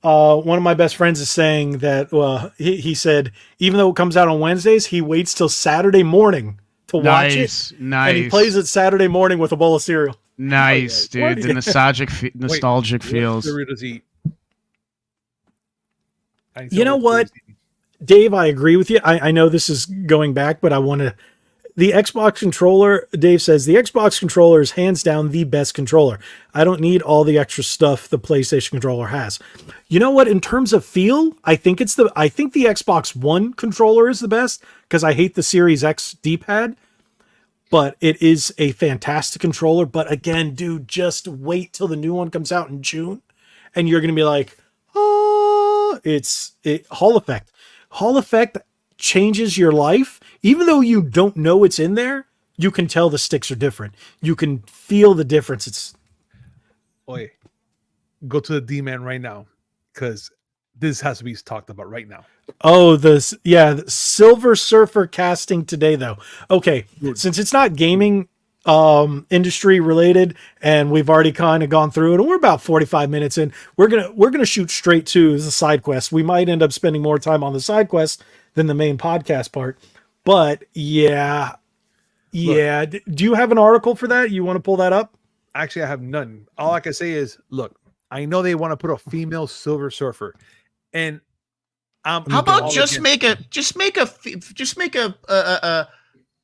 One of my best friends is saying that he said, even though it comes out on Wednesdays, he waits till Saturday morning to watch it. Nice. And he plays it Saturday morning with a bowl of cereal. Nice, dude. The nostalgic feels. What cereal does he eat? You know what, Dave, I agree with you. I know this is going back, but I want to. The Xbox controller, Dave says, the Xbox controller is hands down the best controller. I don't need all the extra stuff the PlayStation controller has. You know what? In terms of feel, I think the Xbox One controller is the best because I hate the Series X D-pad. But it is a fantastic controller. But again, dude, just wait till the new one comes out in June, and you're gonna be like, Hall effect. Hall effect changes your life. Even though you don't know it's in there, you can tell the sticks are different. You can feel the difference. Go to the D-Man right now, because this has to be talked about right now. Oh, the Silver Surfer casting today, though. Okay, since it's not gaming, industry related, and we've already kind of gone through it, and we're about 45 minutes in. We're gonna shoot straight to the side quest. We might end up spending more time on the side quest than the main podcast part, but yeah. Do you have an article for that? You want to pull that up? Actually, I have none. All I can say is, look, I know they want to put a female Silver Surfer, and how about just make a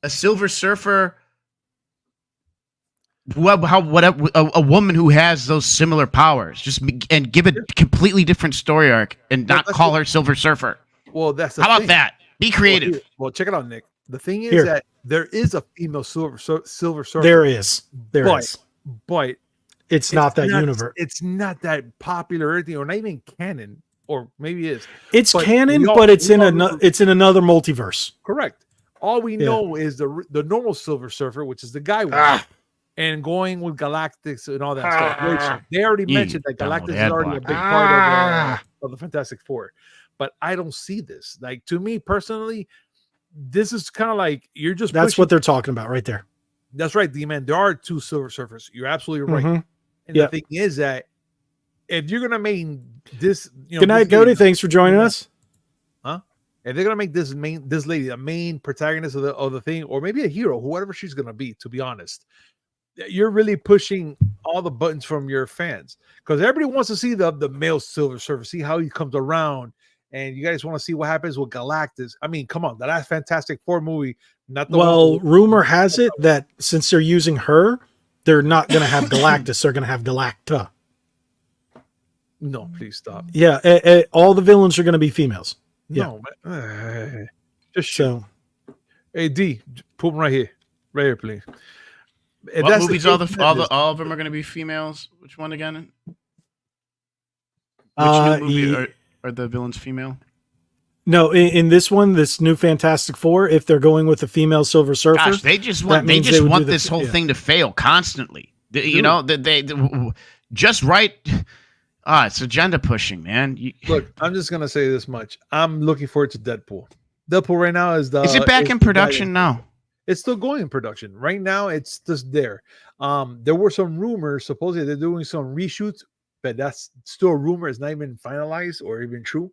Silver Surfer? Whatever, a woman who has those similar powers, and give a completely different story arc, and not call her Silver Surfer. Well, that's how about that? Be creative. Well, check it out, Nick. The thing is that there is a female Silver Surfer. There is, but it's not that universe. It's not that popular or anything, or not even canon, or maybe it is. It's canon, but it's in another multiverse. Correct. All we know is the normal Silver Surfer, which is the guy one, and going with Galactus and all that stuff. Which they already mentioned that Galactus is already a big part of the Fantastic Four. But I don't see this. Like, to me personally, this is kind of like you're just. That's what they're talking about right there. That's right, D-Man. There are two Silver Surfers. You're absolutely right. Mm-hmm. And the thing is that if you're gonna make this, good night, Cody. Thanks for joining us. Huh? If they're gonna make this lady the main protagonist of the thing, or maybe a hero, whoever she's gonna be, to be honest, you're really pushing all the buttons from your fans, because everybody wants to see the male Silver Surfer, see how he comes around. And you guys want to see what happens with Galactus. I mean, come on, the last Fantastic Four movie, not the rumor has it that since they're using her, they're not going to have Galactus, they're going to have Galacta. No, please stop. Yeah, all the villains are going to be females. No, just so. Hey, D, put them right here, please. What movies? All of them are going to be females. Which one again? Which new movie are the villains female? No, in this one, this new Fantastic Four, if they're going with a female Silver Surfer, gosh, they just want this whole thing to fail constantly. You know, they just right. It's agenda pushing, man. Look, I'm just gonna say this much. I'm looking forward to Deadpool. Deadpool right now is it back in production now? It's still going in production right now. It's just there. There were some rumors. Supposedly they're doing some reshoots, but that's still a rumor. It's not even finalized or even true.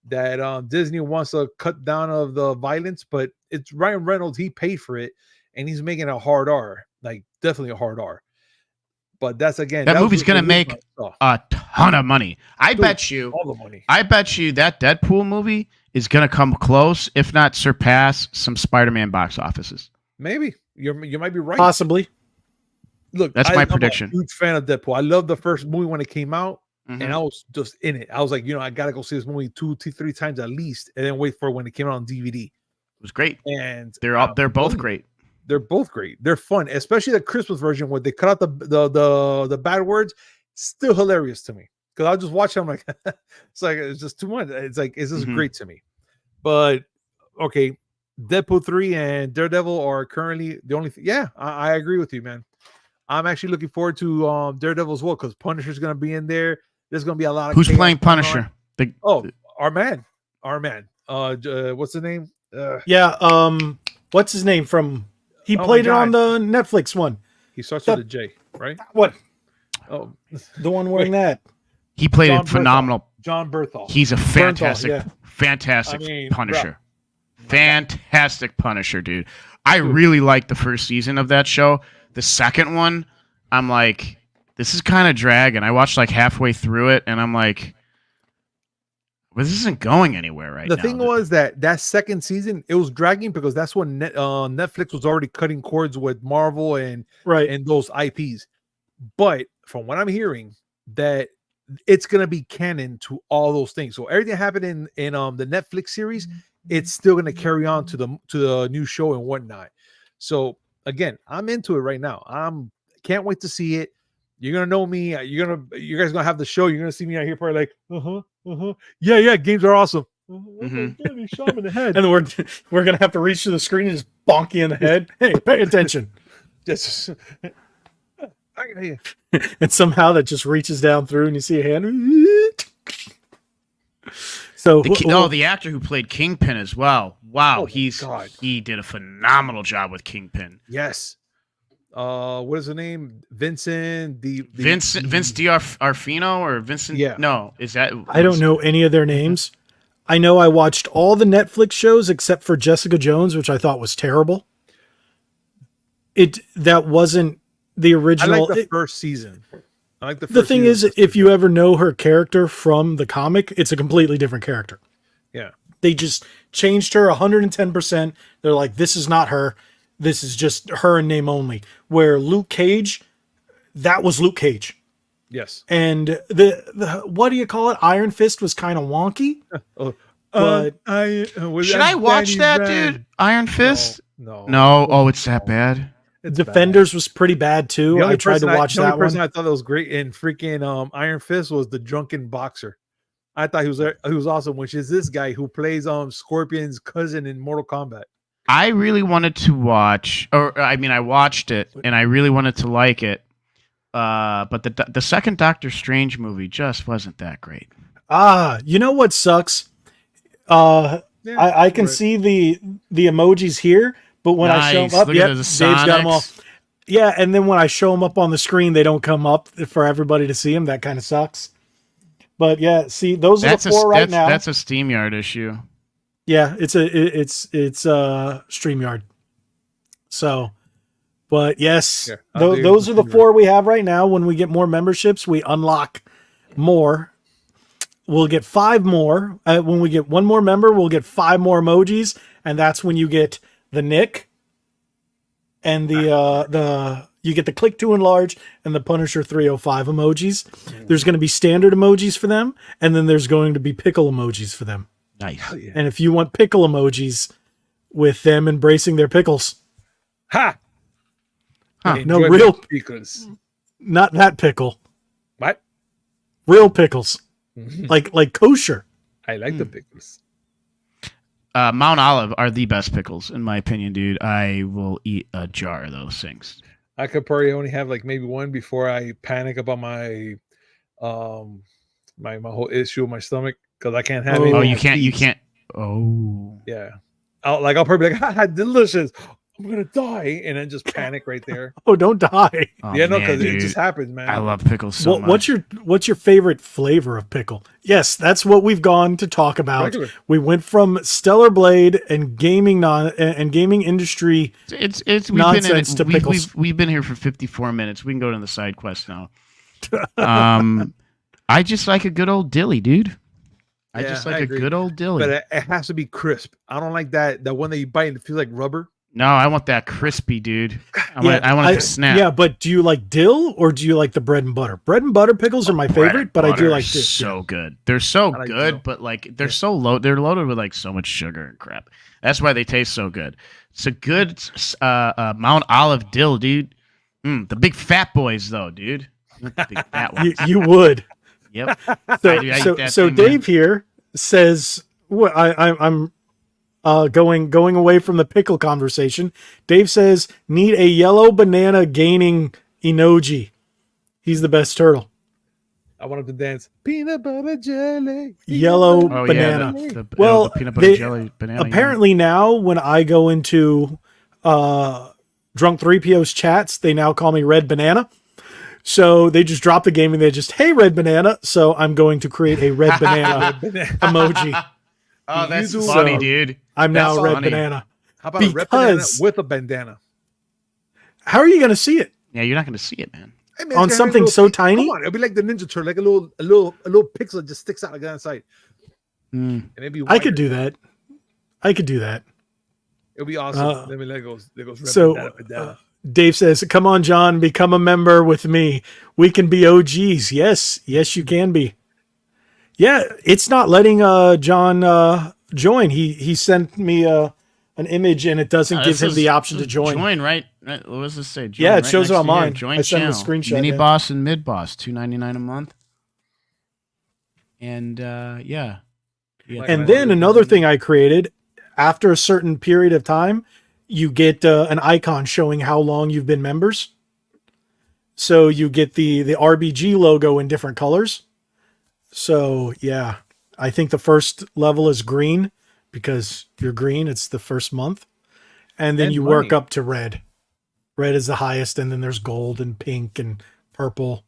That Disney wants to cut down of the violence, but it's Ryan Reynolds. He paid for it, and he's making a hard R, like definitely a hard R. But that's again, that movie's gonna make a ton of money. I bet you all the money. I bet you that Deadpool movie is gonna come close, if not surpass, some Spider-Man box offices. Maybe you might be right. Possibly. Look, that's my prediction. I'm a huge fan of Deadpool. I love the first movie when it came out, and I was just in it. I was like, I gotta go see this movie 2-3 times at least, and then wait for when it came out on DVD. It was great, and they're both great. They're both great. They're fun, especially the Christmas version where they cut out the bad words. Still hilarious to me, because I'll just watch it. I'm like, it's just too much. It's like, it's just great to me. But okay, Deadpool 3 and Daredevil are currently the only. I agree with you, man. I'm actually looking forward to Daredevil as well, because Punisher's going to be in there. There's going to be a lot of. Who's playing Punisher? Our man. What's the name? What's his name from? He played it on the Netflix one. He starts with a J, right? What? Oh, the one wearing that. He played it phenomenal. John Berthal. He's a fantastic Punisher. Bro. Fantastic Punisher, dude. I really liked the first season of that show. The second one, I'm like, this is kind of dragging. I watched like halfway through it, and I'm like, well, this isn't going anywhere right now. The thing was that second season, it was dragging because that's when Netflix was already cutting cords with Marvel and those IPs. But from what I'm hearing, that it's gonna be canon to all those things. So everything that happened in the Netflix series, it's still gonna carry on to the new show and whatnot. So again, I'm into it right now. Can't wait to see it. You're gonna know me. You guys are gonna have the show. You're gonna see me out here probably like, yeah. Games are awesome. He shot him in the head, and we're gonna have to reach to the screen and just bonk you in the head. Hey, pay attention. Just, and somehow that just reaches down through, and you see a hand. So the actor who played Kingpin as well. Wow, he did a phenomenal job with Kingpin. Yes. what is the name? Vincent Vince D'Arfino or Vincent? Yeah. No, is that? I don't know any of their names. I know I watched all the Netflix shows except for Jessica Jones, which I thought was terrible. That wasn't the I original. like the first season. I like the first The thing season. is, if you ever know her character from the comic, it's a completely different character. Yeah. They just changed her 110%. They're like, this is not her. This is just her in name only. Where Luke Cage, that was Luke Cage. Yes. And the what do you call it? Iron Fist was kind of wonky. Oh, But Should I watch that, dude? Iron Fist? No. No. Oh, it's that bad. It's Defenders was pretty bad too. The only I tried to person watch the only that person one. I thought that was great in freaking Iron Fist was the drunken boxer. I thought he was awesome, which is this guy who plays Scorpion's cousin in Mortal Kombat. I really wanted to watch, or I mean, I watched it and I really wanted to like it. But the second Doctor Strange movie just wasn't that great. You know what sucks? I can see the emojis here, but when I show Nice. them up, Look yep, at the Dave's got them all. Sonics. Yeah, and then when I show them up on the screen, they don't come up for everybody to see them. That kind of sucks. But yeah, see, those are the four right now. That's a SteamYard issue. Yeah, it's StreamYard. So, but yes, those are the four we have right now. When we get more memberships, we unlock more. We'll get 5 more. When we get one more member, we'll get 5 more emojis, and that's when you get the Nick and you get the click to enlarge and the Punisher 305 emojis. There's going to be standard emojis for them, and then there's going to be pickle emojis for them. Nice. Yeah. And if you want pickle emojis with them embracing their pickles, Ha! Huh. No, Enjoy real- my pickles. not that pickle, What? real pickles, like kosher. I like the pickles. Mount Olive are the best pickles, in my opinion, dude. I will eat a jar of those things. I could probably only have like maybe one before I panic about my my whole issue with my stomach because I can't have it. Oh, you can't. Oh. Yeah. I'll probably be like, ha, delicious. I'm gonna die, and then just panic right there. Oh, don't die. Oh, yeah, no, man, because it dude. just happens, man. I love pickles so much. What's your favorite flavor of pickle? Yes, that's what we've gone to talk about. Regular. We went from Stellar Blade and gaming gaming industry. It's nonsense to pickles. We've been here for 54 minutes. We can go to the side quest now. I just like a good old dilly, dude. I Yeah, just I like a agree. good old dilly. But it has to be crisp. I don't like that one that you bite and it feels like rubber. No, I want that crispy, dude. I want it to snap. Yeah, but do you like dill or do you like the bread and butter? Bread and butter pickles are my favorite, but I do like dill. So good. They're so I like good, dill. but like they're so low. They're loaded with like so much sugar and crap. That's why they taste so good. It's a good Mount Olive dill, dude. The big fat boys, though, dude. The big fat ones. You would. Yep. So, I eat that so thing, Dave here says, well, I'm going away from the pickle conversation. Dave says, need a yellow banana gaining emoji. He's the best turtle. I want him to dance. Peanut butter jelly. Yellow Oh, banana. Yeah, the Well, peanut butter jelly banana. Apparently now when I go into Drunk 3PO's chats, they now call me Red Banana. So they just drop the game and they just, hey, Red Banana. So I'm going to create a Red Banana emoji. Oh, that's You do- funny, so- dude. I'm now That's Red funny. Banana. How about a red banana Because- with a bandana? How are you going to see it? Yeah, you're not going to see it, man. Hey, man, On it's got a something little- so tiny? Come on, it'll be like the Ninja Turtle, like a little pixel that just sticks out like that side, Mm. and maybe I could do that. I could do that. It'll be awesome. Uh, There goes red So bandana. Dave says, come on, John, become a member with me. We can be OGs. Yes, you can be. Yeah, it's not letting John join. He sent me an image and it doesn't give him the option to join. Join, right? What does this say? Join, Yeah, it right shows it next on to here. mine. Join I sent him a channel. screenshot, Mini yeah. boss and mid boss, $2.99 a month. And yeah. And then another thing I created, after a certain period of time, you get an icon showing how long you've been members. So you get the RBG logo in different colors. So yeah, I think the first level is green because you're green. It's the first month. And then And you work money. up to red. Red is the highest, and then there's gold and pink and purple.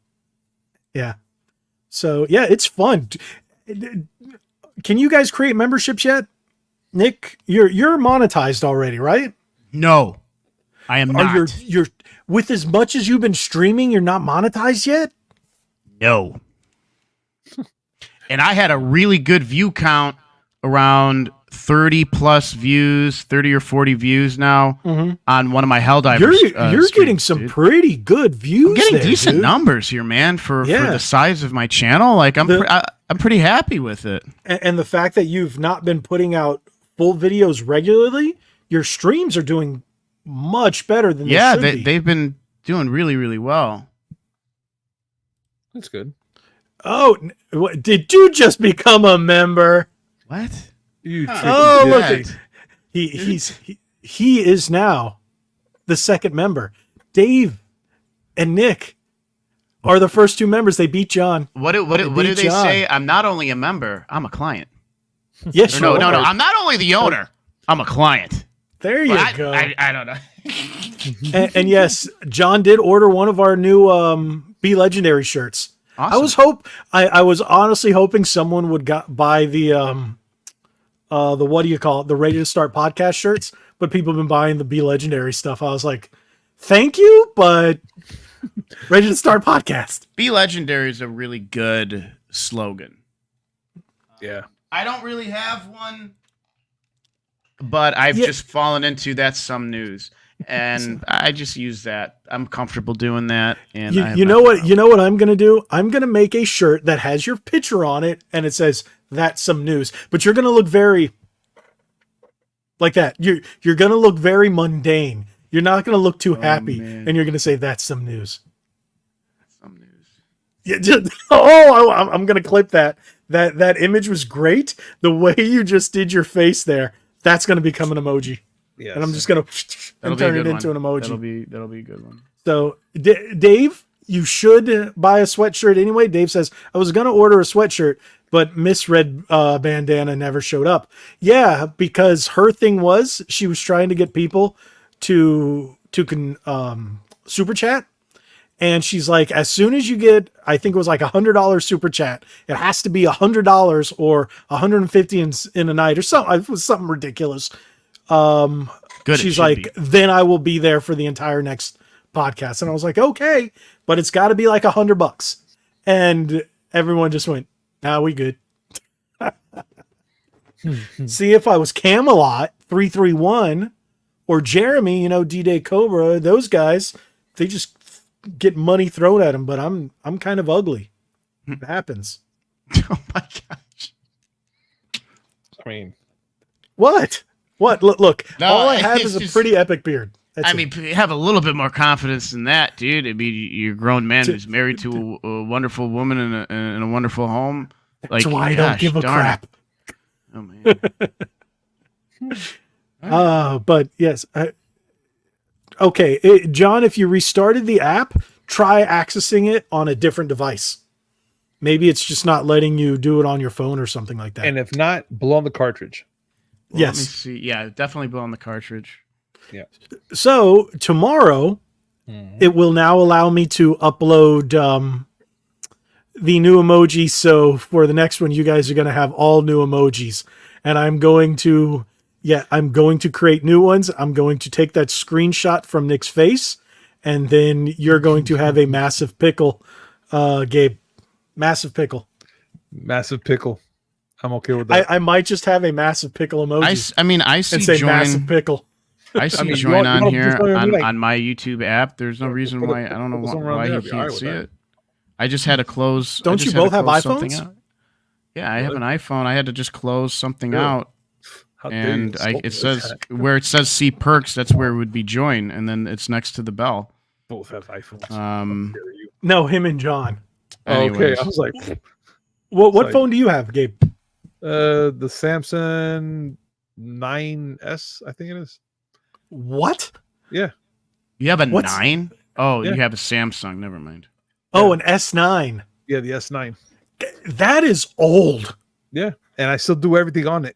Yeah. So yeah, it's fun. Can you guys create memberships yet? Nick, you're monetized already, right? No, I am not. You're with as much as you've been streaming, you're not monetized yet? No. And I had a really good view count, around 30 plus views, 30 or 40 views now on one of my Helldivers. You're streams, getting some dude. pretty good views. I'm getting there, decent dude. numbers here, man, for Yeah. the size of my channel. Like I'm pretty happy with it. And the fact that you've not been putting out full videos regularly, your streams are doing much better than Yeah, they should be. they've been doing really, really well. That's good. Oh, did you just become a member? What? You Oh, tricky look bitch. at he is now the second member. Dave and Nick are the first two members. They beat John. What do they John. say? I'm not only a member, I'm a client. Yes, Or no, you no, no. are. I'm not only the owner, I'm a client. There you Well, go. I don't know. And yes, John did order one of our new Be Legendary shirts. Awesome. I was honestly hoping someone would buy the what do you call it, the Ready to Start podcast shirts, but people have been buying the Be Legendary stuff. I was like, thank you, but Ready to Start podcast. Be Legendary is a really good slogan. Yeah. I don't really have one, but I've Yeah. just fallen into that's some news, and I just use that. I'm comfortable doing that. And I have You know nothing what? else. You know what I'm gonna do? I'm gonna make a shirt that has your picture on it, and it says "That's some news." But you're gonna look very like that. You're gonna look very mundane. You're not gonna look too happy, man. and you're gonna say "That's some news." Some news. Yeah, I'm gonna clip that. That image was great. The way you just did your face there, that's gonna become an emoji, Yes. and I'm just gonna That'll and be a turn good it into one. an emoji. That'll be a good one. So, Dave, you should buy a sweatshirt anyway. Dave says, I was going to order a sweatshirt, but Miss Red Bandana never showed up. Yeah, because her thing was she was trying to get people to super chat. And she's like, as soon as you get, I think it was like $100 super chat, it has to be $100 or $150 in a night or something. It was something ridiculous. Good. it She's should like, be. then I will be there for the entire next podcast. And I was like, okay, but it's got to be like $100. And everyone just went, nah, we good. See, if I was Camelot 331 or Jeremy, D-Day Cobra, those guys, they just get money thrown at them. But I'm kind of ugly. It happens. Oh my gosh. I mean, What? Look. No, all I have it's is a just- pretty epic beard. That's I it. mean, have a little bit more confidence than that, dude. I mean, you're a grown man who's married to a wonderful woman in a wonderful home. Like, that's why I don't gosh, give a darn crap. it. Oh man. But yes. Okay, John, if you restarted the app, try accessing it on a different device. Maybe it's just not letting you do it on your phone or something like that. and if not, blow on the cartridge. Well, Let me yes. see. Yeah, definitely blow on the cartridge. So tomorrow, it will now allow me to upload the new emoji. So for the next one, you guys are going to have all new emojis, and I'm going to create new ones. I'm going to take that screenshot from Nick's face, and then you're going to have a massive pickle, Gabe. Massive pickle. Massive pickle. I'm okay with that. I might just have a massive pickle emoji I see and say massive join. pickle. I see mean, you join want- on you want to here just go and be like- on my YouTube app. There's no reason put it- why I don't know put somewhere why around he there, I'd be all right can't with see that. it. I just had to close. I Don't just you had to both have close something iPhones? out. Yeah, I have an iPhone. I had to just close something Really? out, How dare you and insult me it like says that? where it says see perks. That's where it would be join, and then it's next to the bell. Both have iPhones. Um. How dare you? No, him and John. Okay, anyways. I was like, What Sorry. phone do you have, Gabe? the Samsung 9S, I think it is. What? You have a What's- 9? Oh, Yeah. you have a Samsung. Never mind. Oh, an S9. Yeah, the S9. That is old. Yeah, and I still do everything on it.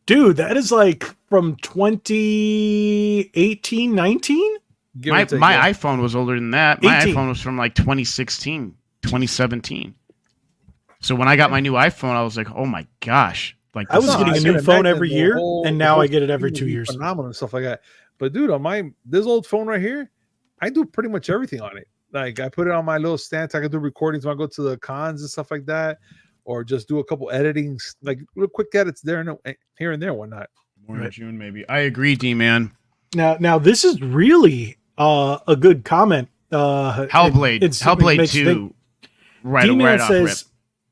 Dude, that is like from 2018, 19? Give or My take, my yeah. iPhone was older than that. My 18. iPhone was from like 2016, 2017. So when I got my new iPhone, I was like, oh my gosh. Like I was this No, getting I a is- can new phone imagine every the year, whole- and the now whole I get it every thing 2 would be years. phenomenal and stuff like that. But dude, on this old phone right here, I do pretty much everything on it. Like I put it on my little stand. I can do recordings when I go to the cons and stuff like that, or just do a couple editings, like real quick edits there and here and there, whatnot. more in Right. June, maybe. I agree, D-Man. Now this is really a good comment. Hellblade. it Hellblade makes you 2. think. Right, D-Man right off rip. says,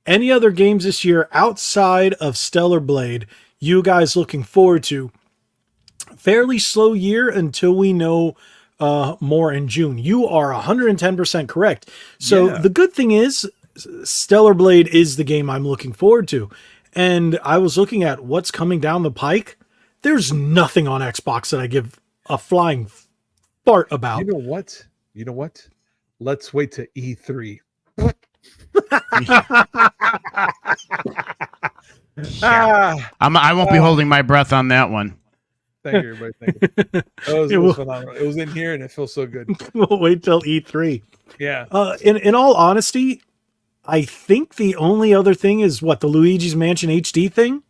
any other games this year outside of Stellar Blade you guys looking forward to? Fairly slow year until we know more in June. You are 110% correct. So Yeah. the good thing is Stellar Blade is the game I'm looking forward to. And I was looking at what's coming down the pike. There's nothing on Xbox that I give a flying fart about. You know what? You know what? Let's wait to E3. Ah, I won't be holding my breath on that one. thank you, everybody. Thank you. It was phenomenal. It was in here and it feels so good. We'll wait till E3. Yeah. In all honesty, I think the only other thing is what the Luigi's Mansion HD thing,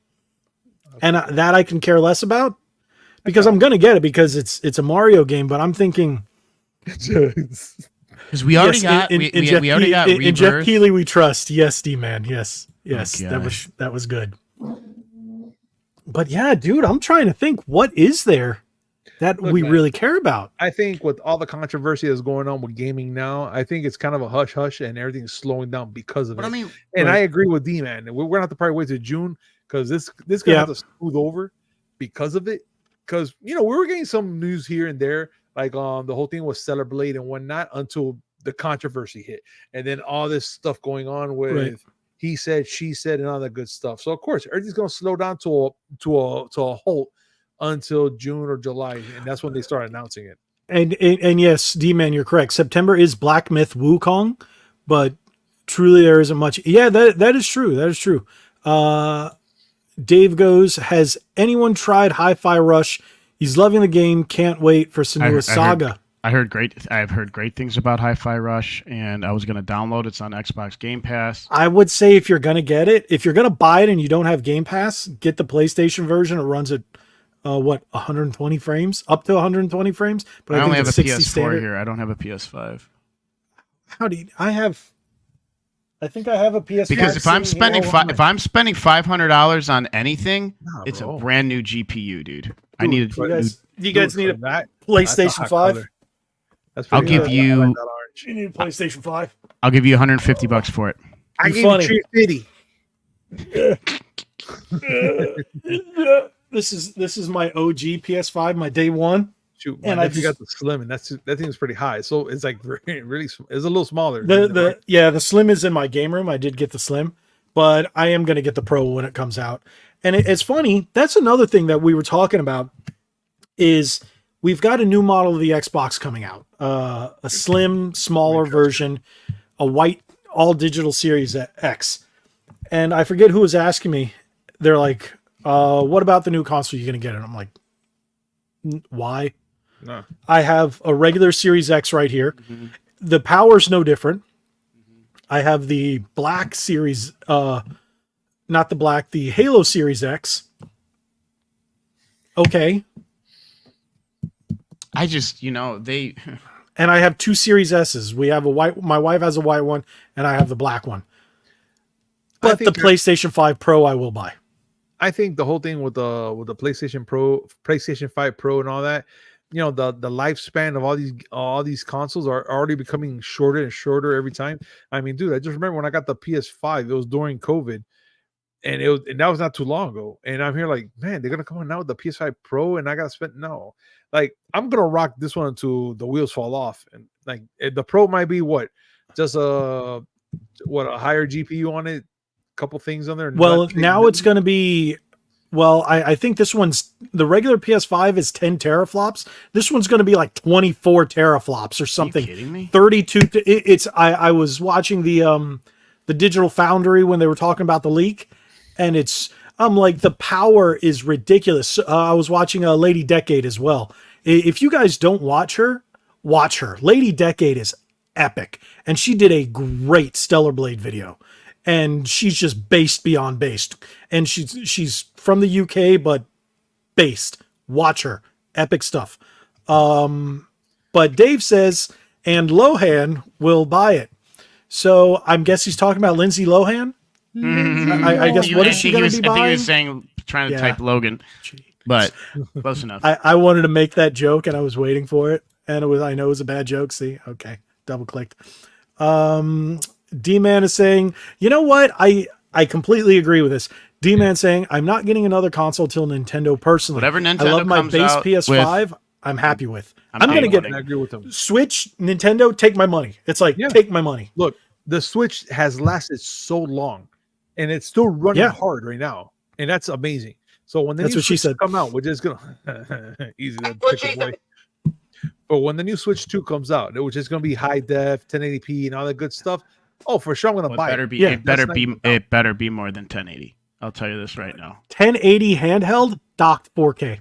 and that I can care less about because I'm gonna get it because it's a Mario game. But I'm thinking Because we already got we already got in Jeff Rebirth. Keighley we trust. Yes, D-Man. Yes, gosh. that was good. But yeah, dude, I'm trying to think what is there that Look, we man. really care about. I think with all the controversy that's going on with gaming now, I think it's kind of a hush hush and everything's slowing down because of But it. I mean, And Right. I agree with D man. We're gonna have to probably wait till June because this gonna Yeah. have to smooth over because of it. Because we were getting some news here and there, like the whole thing with Stellar Blade and whatnot, until the controversy hit, and then all this stuff going on with Right. he said, she said, and all that good stuff. So of course, everything's gonna slow down to a halt until June or July, and that's when they start announcing it. And yes, D-Man, you're correct. September is Black Myth Wukong, but truly there isn't much. Yeah, that is true. That is true. Dave goes, has anyone tried Hi-Fi Rush? He's loving the game. Can't wait for Senua's Saga. I've heard great things about Hi-Fi Rush, and I was going to download it. It's on Xbox Game Pass. I would say if you're going to get it, if you're going to buy it and you don't have Game Pass, get the PlayStation version. It runs at 120 frames, up to 120 frames. But I only think have a it's 60 PS4 standard. here. I don't have a PS5. How do you, I think I have a PS5. Because if I'm sitting spending here. if I'm spending $500 on anything, Nah, it's bro. a brand new GPU, dude. I Dude, need Do a you guys Dude, need a for that, that's a PlayStation hot 5? color. That's I'll pretty give good. you- I like that orange. You need a PlayStation 5. I'll give you $150 for it. I You gave funny. you 350. This is my OG PS5, my day one. Shoot, And and I if you got just- the slim, and that thing is pretty high, so it's like really it's a little smaller. The Slim is in my game room. I did get the Slim, but I am going to get the Pro when it comes out. And it's funny. That's another thing that we were talking about is we've got a new model of the Xbox coming out, a slim, smaller version, a white all digital Series X. And I forget who was asking me. They're like, what about the new console? You're going to get it. I'm like, why? No. I have a regular Series X right here. The power's no different. I have the black Series, not the black, the Halo Series X. Okay. I just, they And I have two Series S's. We have a white, my wife has a white one, and I have the black one. I But the think PlayStation 5 Pro I will buy. I think the whole thing with the PlayStation 5 Pro and all that, the lifespan of all these consoles are already becoming shorter and shorter every time. I mean, dude, I just remember when I got the PS5, it was during COVID, and that was not too long ago. And I'm here like, man, they're gonna come out now with the PS5 Pro, and I gotta spend like I'm gonna rock this one until the wheels fall off. And like the Pro might be just a higher GPU on it, couple things on there. Well, nothing- now it's going to be. Well, I think this one's the regular PS5 is 10 teraflops. This one's going to be like 24 teraflops or something. Are you kidding me? 32. It's I was watching the Digital Foundry when they were talking about the leak, and I'm like, the power is ridiculous. I was watching Lady Decade as well. If you guys don't watch her, watch her. Lady Decade is epic, and she did a great Stellar Blade video, and she's just based beyond based, and she's from the UK but based. Watch her, epic stuff. But Dave says, and Lohan will buy it. So I guess he's talking about Lindsay Lohan. I guess what is she going to be buying? I think he was saying trying to type Logan, but close enough. I wanted to make that joke, and I was waiting for it, and I know it was a bad joke. See, okay, double clicked. D-Man is saying, you know what? I completely agree with this. D-Man saying, I'm not getting another console till Nintendo personally. Whatever Nintendo I love my comes base out PS5. I'm happy with. I'm going to get I agree with him. Switch, Nintendo, take my money. It's like, take my money. Look, the Switch has lasted so long, and it's still running hard right now, and that's amazing. So when the new Switch come out, which is gonna easy to pick a boy. But when the new Switch 2 comes out, which is gonna be high def, 1080p, and all that good stuff, for sure I'm gonna buy it. It better be more than 1080. I'll tell you this right now. 1080 handheld, docked 4K.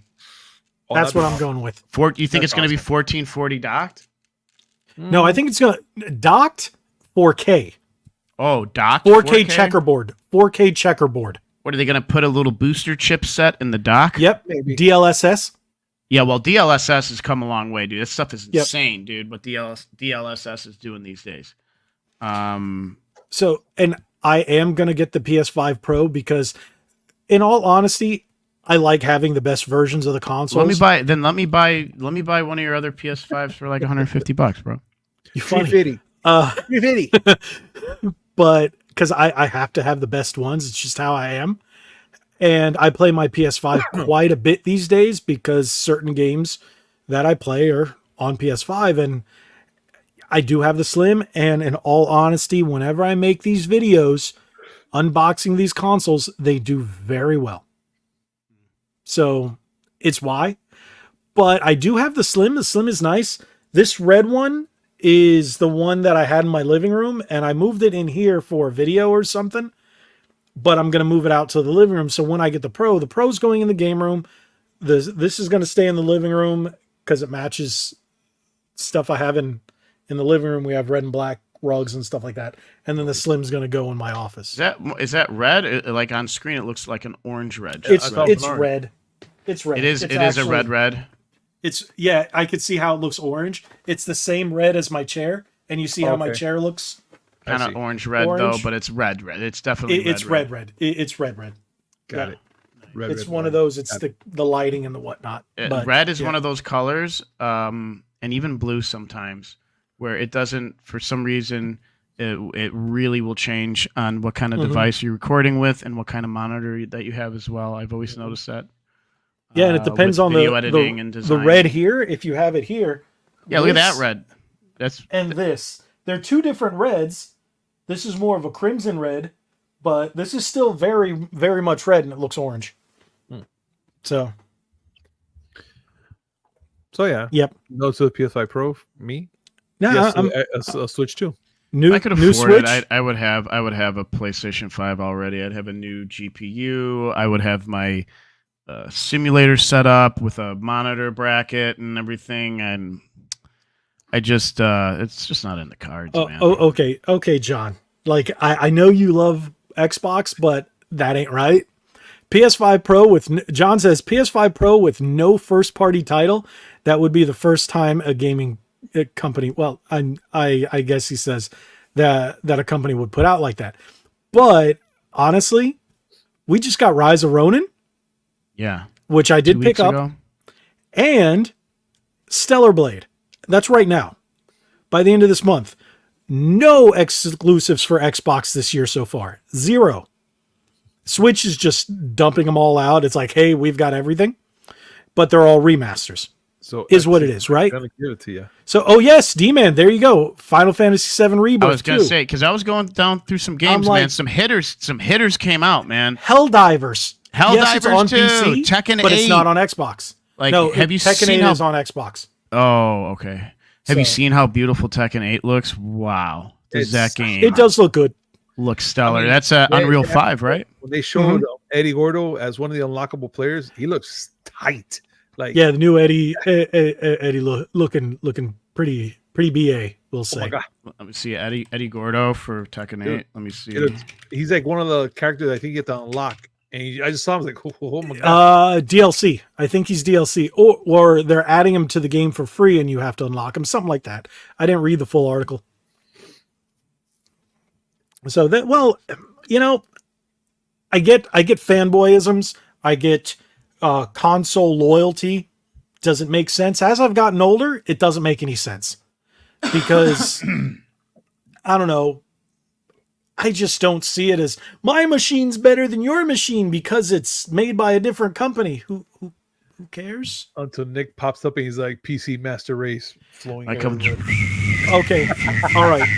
That's what I'm going with. You think it's going to be 1440 docked? No, I think it's going to docked 4K. Oh, docked 4K checkerboard. 4K checkerboard. What are they going to put a little booster chipset in the dock? Yep, maybe. DLSS. Yeah, well, DLSS has come a long way, dude. This stuff is insane, dude. What DLSS is doing these days. So, and I am going to get the PS5 Pro because, in all honesty, I like having the best versions of the consoles. Let me buy one of your other PS5s for like $150, bro. You funny. 350. But because I have to have the best ones, it's just how I am. And I play my PS5 quite a bit these days because certain games that I play are on PS5, and I do have the Slim. And in all honesty, whenever I make these videos unboxing these consoles, they do very well. So it's why. But I do have the Slim. The Slim is nice. This red one is the one that I had in my living room, and I moved it in here for a video or something. But I'm going to move it out to the living room. So when I get the Pro's going in the game room. This is going to stay in the living room because it matches stuff I have in the living room. We have red and black rugs and stuff like that. And then the Slim's going to go in my office. Is that red? Like on screen, it looks like an orange red. It's red. It's red. It is a red. It's I could see how it looks orange. It's the same red as my chair, and you see how my chair looks. Kind of orange though, but it's red. It's definitely red. It's red. Got it. Red, it's one of those. It's the lighting and the whatnot. But, red is one of those colors, and even blue sometimes, where it doesn't, for some reason, it really will change on what kind of device you're recording with and what kind of monitor that you have as well. I've always noticed that. Yeah, and it depends on video editing and design. The red here. If you have it here. Yeah, look at that red. This. They're two different reds. This is more of a crimson red, but this is still very, very much red, and it looks orange. So yeah. Yep. No to the PS5 Pro. Me. No, yes, a Switch too. I could afford it. I would have a PlayStation 5 already. I'd have a new GPU. I would have my simulator set up with a monitor bracket and everything, and I just it's just not in the cards, man. Okay, John. Like I know you love Xbox, but that ain't right. PS5 Pro John says PS5 Pro with no first party title. That would be the first time a gaming company. Well, I guess he says that a company would put out like that. But honestly, we just got Rise of Ronin. Yeah, which I did pick up, and Stellar Blade. That's right now. By the end of this month, no exclusives for Xbox this year so far. 0. Switch is just dumping them all out. It's like, hey, we've got everything, but they're all remasters. So is what it is, right? I'm gonna give it to you. So, yes, D-Man, there you go. Final Fantasy VII Rebirth. I was gonna say, because I was going down through some games, man. Some hitters came out, man. Helldivers. Helldivers it's on too. PC, Tekken 8, but it's not on Xbox. Like, no, have you Tekken seen 8 is on Xbox? Oh, okay. Have you seen how beautiful Tekken 8 looks? Wow, that game? It does look good. Looks stellar. That's Unreal 5, right? When they showed Eddie Gordo as one of the unlockable players, he looks tight. Like the new Eddie looking pretty BA, we'll Oh say. my god, Let me see Eddie Gordo for Tekken 8. Dude, Let me see. dude, he's like one of the characters I think you get to unlock. And I just saw him, I was like, oh my god. DLC. I think he's DLC, or they're adding him to the game for free, and you have to unlock him, something like that. I didn't read the full article. So that, well, you know, I get fanboyisms. I get console loyalty. Doesn't make sense. As I've gotten older, it doesn't make any sense because I don't know. I just don't see it as my machine's better than your machine because it's made by a different company. Who cares? Until Nick pops up and he's like PC Master Race flowing. I come. Okay, all right.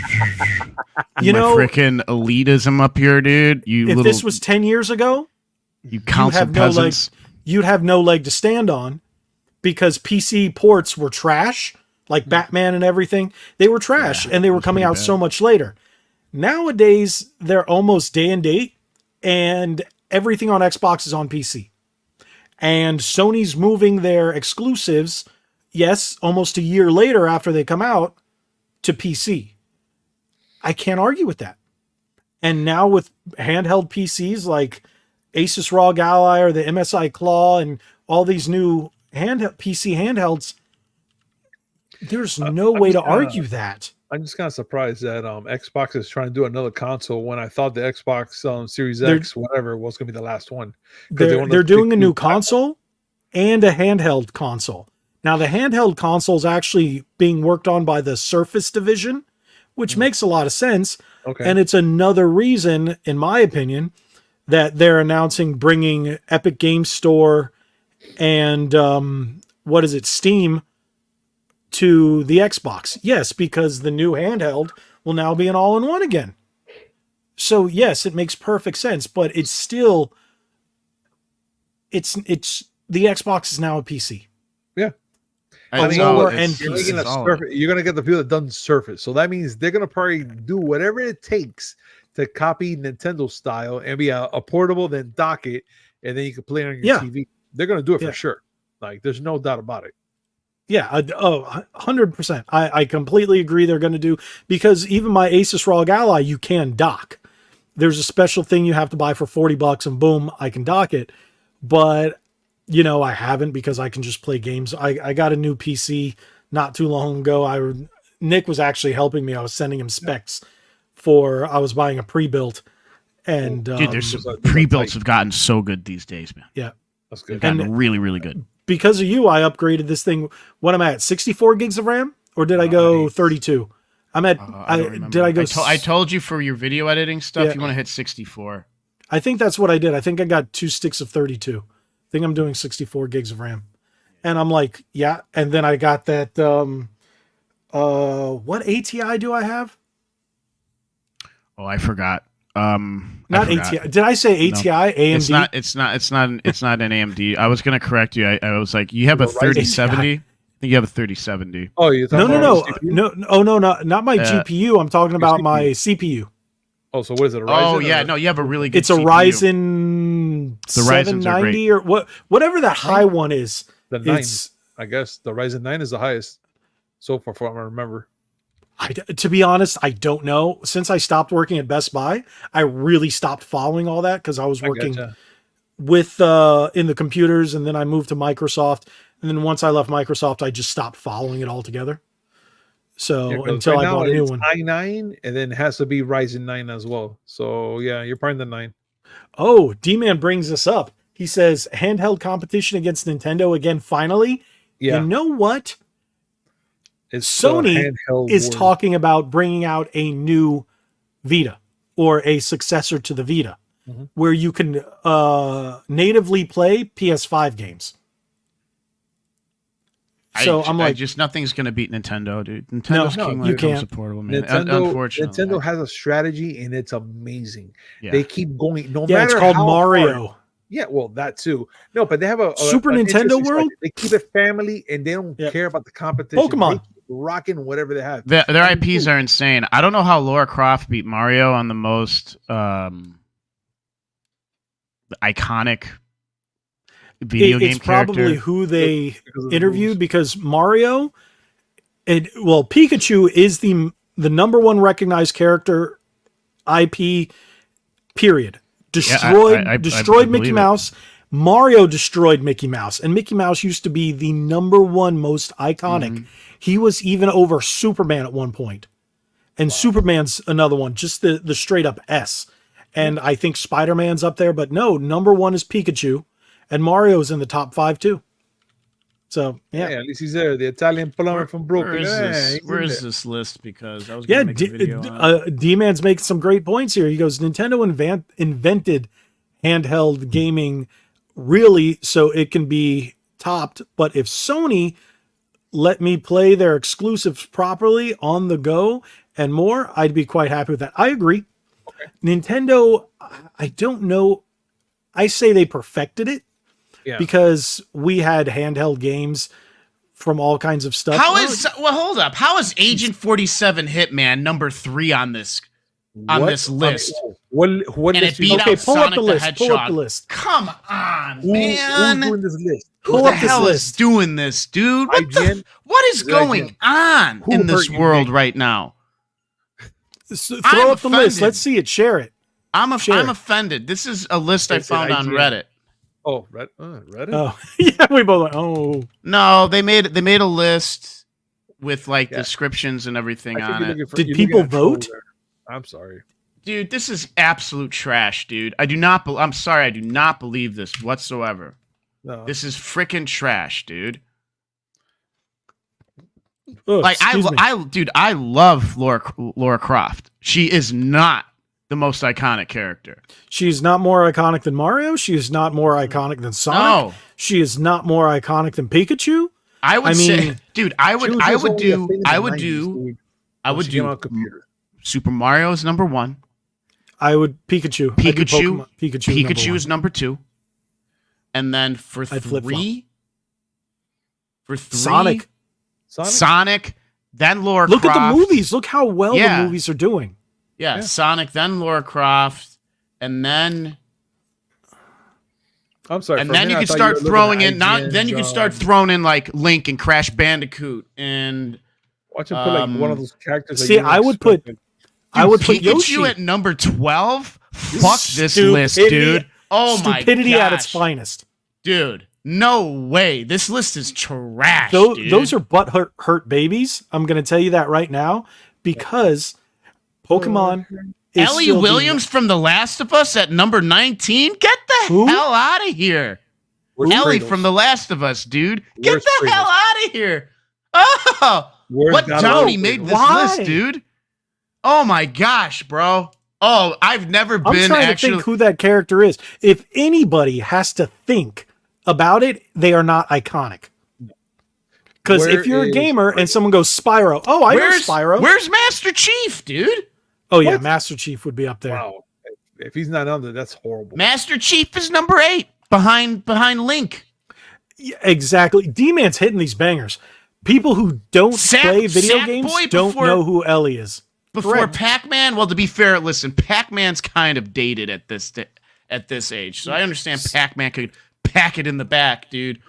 You know, freaking elitism up here, dude. If this was 10 years ago, you council peasants, you'd have no leg to stand on because PC ports were trash, like Batman and everything. They were trash, and they were coming out so much later. Nowadays, they're almost day and date, and everything on Xbox is on PC. And Sony's moving their exclusives, yes, almost a year later after they come out, to PC. I can't argue with that. And now with handheld PCs like Asus ROG Ally or the MSI Claw and all these new PC handhelds, there's no way to argue that. I'm just kind of surprised that Xbox is trying to do another console when I thought the Xbox Series X, whatever, was going to be the last one. They're doing a new console and a handheld console. Now, the handheld console is actually being worked on by the Surface division, which makes a lot of sense. Okay. And it's another reason, in my opinion, that they're announcing bringing Epic Game Store and Steam to the Xbox. Yes, because the new handheld will now be an all-in-one again. So yes, it makes perfect sense, but it's still it's the Xbox is now a PC. Yeah. I mean, lower you're end going to get the people that done Surface. So that means they're going to probably do whatever it takes to copy Nintendo style and be a portable, then dock it, and then you can play it on your TV. They're going to do it for sure. Like, there's no doubt about it. Yeah, 100%. I completely agree they're going to do, because even my Asus ROG Ally, you can dock. There's a special thing you have to buy for $40 and boom, I can dock it. But, you know, I haven't because I can just play games. I got a new PC not too long ago. Nick was actually helping me. I was sending him specs I was buying a pre-built. And dude, there's some pre-builts have gotten so good these days, man. Yeah. That's good. They've gotten really, really good. Because of you, I upgraded this thing. What am I at? 64 gigs of RAM? Or did I go 32? I'm at, I told you for your video editing stuff, you want to hit 64. I think that's what I did. I think I got 2 sticks of 32. I think I'm doing 64 gigs of RAM. And I'm like, yeah. And then I got that, what ATI do I have? Oh, I forgot. Not ATI. Did I say ATI? No, AMD? It's not an AMD. I was going to correct you. I was like, you have a 3070. I think you have a 3070. Oh, you no. Oh no, not my GPU. I'm talking about my CPU. Oh, so what is it? A Ryzen? Oh yeah, no, you have a really good. It's a CPU. Ryzen 790 or whatever that high one is. The 9, I guess the Ryzen 9 is the highest so far, from what I remember. To be honest, I don't know. Since I stopped working at Best Buy, I really stopped following all that because I was working with in the computers, and then I moved to Microsoft. And then once I left Microsoft, I just stopped following it altogether. So until I bought a new one. i9, and then it has to be Ryzen 9 as well. So yeah, you're probably the 9. Oh, D-Man brings this up. He says, handheld competition against Nintendo again, finally. Yeah. You know what? Sony is talking about bringing out a new Vita or a successor to the Vita where you can natively play PS5 games. So I'm like, just nothing's going to beat Nintendo, dude. Nintendo's king when it comes to portable, man. Unfortunately, Nintendo has a strategy and it's amazing. Yeah. They keep going no matter. Yeah, it's called Mario. Hard. Yeah, well, that too. No, but they have a Super Nintendo World. Strategy. They keep it family and they don't care about the competition. Pokemon. They keep rocking whatever they have. Their IPs are insane. I don't know how Lara Croft beat Mario on the most iconic video game character. It's probably who they interviewed, because Mario, Well, Pikachu is the number one recognized character IP. Period. Destroyed I destroyed Mickey believe it. Mouse. Mario destroyed Mickey Mouse, and Mickey Mouse used to be the number one most iconic. Mm-hmm. He was even over Superman at one point. And Superman's another one, just the straight up S. And I think Spider-Man's up there, but no, number one is Pikachu, and Mario's in the top 5 too. So Yeah, at least he's there. The Italian plumber from Brooklyn. Where is this list? Because I was going to make a video on it. D-Man's making some great points here. He goes, Nintendo invented handheld gaming really so it can be topped, but if Sony let me play their exclusives properly on the go and more, I'd be quite happy with that. I agree. Okay. Nintendo, I don't know. I say they perfected it because we had handheld games from all kinds of stuff. Hold up. How is Agent 47 Hitman number 3 on this list? What and list it beat out Sonic the Hedgehog. Pull up the list. Come on, man. Who's doing this list? Who the hell is doing this, dude? What is going on in this world right now? So throw up the list. Let's see it. Share it. I'm offended. This is a list I found on Reddit. Oh, Reddit? Oh, yeah, we both went, oh. No, they made a list with like descriptions and everything on it. Did people vote? I'm sorry. Dude, this is absolute trash, dude. I'm sorry, I do not believe this whatsoever. No. This is freaking trash, dude. Oh, like I love Laura Croft. She is not the most iconic character. She's not more iconic than Mario. She is not more iconic than Sonic. No. She is not more iconic than Pikachu. I would say, dude, I would do Super Mario is number 1. I would Pikachu. Pikachu is number 2. And then for 3, Sonic, then Laura Croft. Look at the movies. Look how well the movies are doing. Yeah, Sonic, then Laura Croft, and then I'm sorry. And then you can start throwing in then you can start throwing in like Link and Crash Bandicoot and watch him put like one of those characters. See, I would put Pikachu Yoshi at number 12. Fuck this list, dude. Oh my god. Stupidity at its finest. Dude, no way. This list is trash. Dude. Those are butt hurt babies. I'm going to tell you that right now because Pokemon is Ellie Williams from The Last of Us at number 19? Get the hell out of here. Ellie from The Last of Us, dude. Get the hell out of here. Oh, what Downey made this list, dude? Oh my gosh, bro. Oh, I've never been I'm trying to think who that character is. If anybody has to think about it, they are not iconic. Because if you're a gamer and someone goes Spyro, I know Spyro. Where's Master Chief, dude? Oh, yeah, Master Chief would be up there. Wow. If he's not on there, that's horrible. Master Chief is number 8 behind Link. Yeah, exactly. D-Man's hitting these bangers. People who don't play video games don't know who Ellie is. Before Pac-Man, well, to be fair, listen, Pac-Man's kind of dated at this age, so I understand Pac-Man could pack it in the back, dude.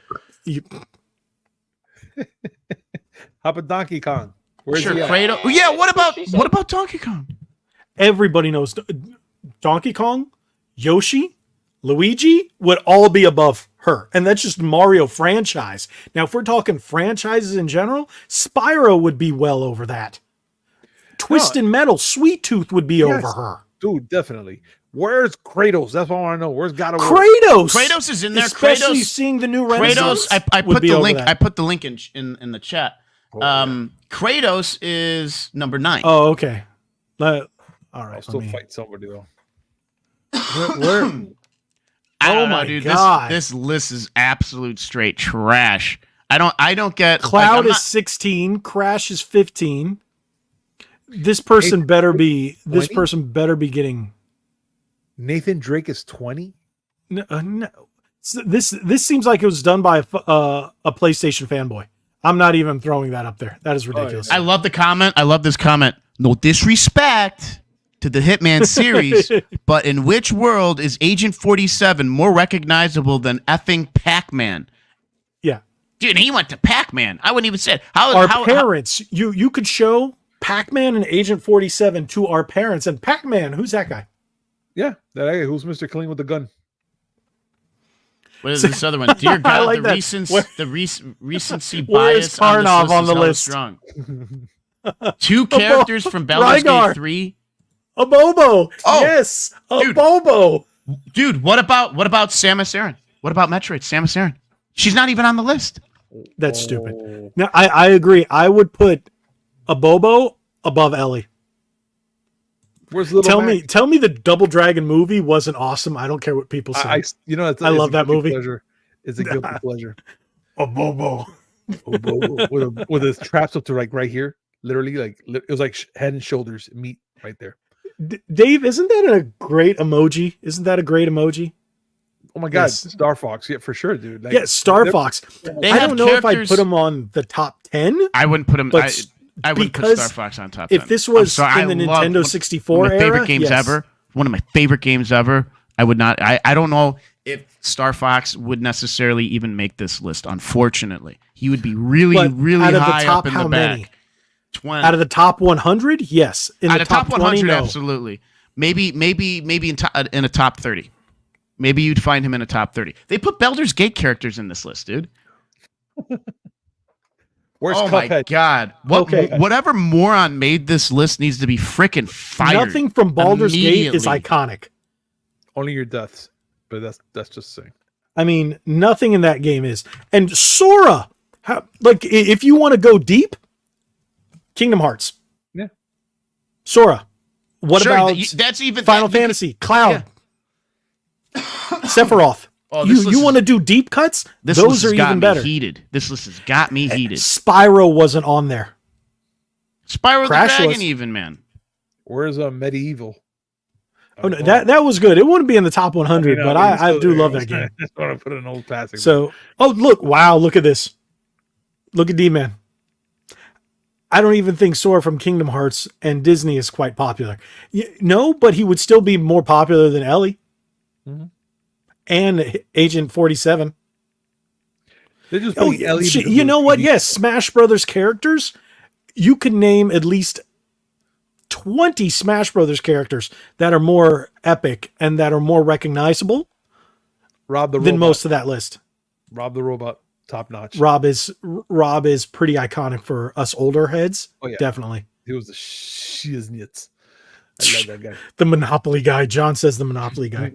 How about Donkey Kong? Where's he at? Kratos. Yeah, what about Donkey Kong? Everybody knows Donkey Kong, Yoshi, Luigi would all be above her, and that's just Mario franchise. Now, if we're talking franchises in general, Spyro would be well over that. Twisted Metal, Sweet Tooth would be over her. Dude, definitely. Where's Kratos? That's what I want to know. Where's God of War? Kratos is in there. Especially seeing the new Renaissance. I put the link. I put the link in the chat. Kratos is number 9. Oh, okay. All right. I'll still fight somebody though. I don't know, dude. God. This list is absolute straight trash. I don't get. Cloud is 16. Crash is 15. This person better be. This person better be getting. Nathan Drake is 20. No. This seems like it was done by a PlayStation fanboy. I'm not even throwing that up there. That is ridiculous. I love the comment. I love this comment. No disrespect to the Hitman series, but in which world is Agent 47 more recognizable than effing Pac-Man? Yeah. Dude, he went to Pac-Man. I wouldn't even say it. How Our parents, you could show Pac-Man and Agent 47 to our parents, and Pac-Man, who's that guy? Yeah, that guy who's Mr. Clean with the gun. What is this other one? Dear God, like that. recency Where bias is Karnov on the list? Strong. 2 characters from Baldur's Rygar. Gate 3. A Bobo. Oh, Yes, a dude. Bobo. Dude, what about Samus Aran? What about Metroid? Samus Aran. She's not even on the list. That's stupid. Now, I agree. I would put a Bobo above Ellie. Where's Little Mac? Tell me the Double Dragon movie wasn't awesome. I don't care what people say. I I love that movie. Pleasure. It's a guilty pleasure. A Bobo. Oh, Bobo. with his traps up to right here, literally, like it was like head and shoulders meet right there. Dave, isn't that a great emoji? Isn't that a great emoji? Oh my God, Yes. Star Fox, yeah, for sure, dude. Like, Yeah, Star Fox. They I have don't know if I'd characters- put him on the top 10. I wouldn't put him. But I wouldn't put because Star Fox on top 10. If this was I'm sorry, in the I love Nintendo 64 one of my era, favorite games yes. ever. One of my favorite games ever. I would not. I don't know if Star Fox would necessarily even make this list. Unfortunately, he would be really, But really out of the high top, up in how the many? back. 20. Out of the top 100, yes. In Out the of top 20, 100, no. absolutely. Maybe in a top 30. Maybe you'd find him in a top 30. They put Baldur's Gate characters in this list, dude. Where's Oh my Cuphead? God! Whatever moron made this list needs to be freaking fired. Nothing from Baldur's Gate is immediately. iconic. Only your deaths, but that's just saying. I mean, nothing in that game is. And Sora, if you want to go deep, Kingdom Hearts. Yeah. Sora. What Sure, about that's even Final that- Fantasy? Cloud. Sephiroth. Oh, this list you is- want to do deep cuts? This Those list has are got even me better. heated. This list has got me heated. Spyro wasn't on there. Spyro the Crash Dragon, was- even man. Where's Medieval? Oh, no, that was good. It wouldn't be in the top 100, but I do love that game. I just want to put an old classic. So, look at this. Look at D-Man. I don't even think Sora from Kingdom Hearts and Disney is quite popular. No, but he would still be more popular than Ellie and Agent 47. They're just Oh, putting Ellie you know what? Yes, Smash Brothers characters. You could name at least 20 Smash Brothers characters that are more epic and that are more recognizable Rob the than robot. most of that list. Rob the robot, top notch. Rob is pretty iconic for us older heads. Oh, yeah. Definitely. He was the shiznits. I love that guy. The Monopoly guy. John says the Monopoly guy.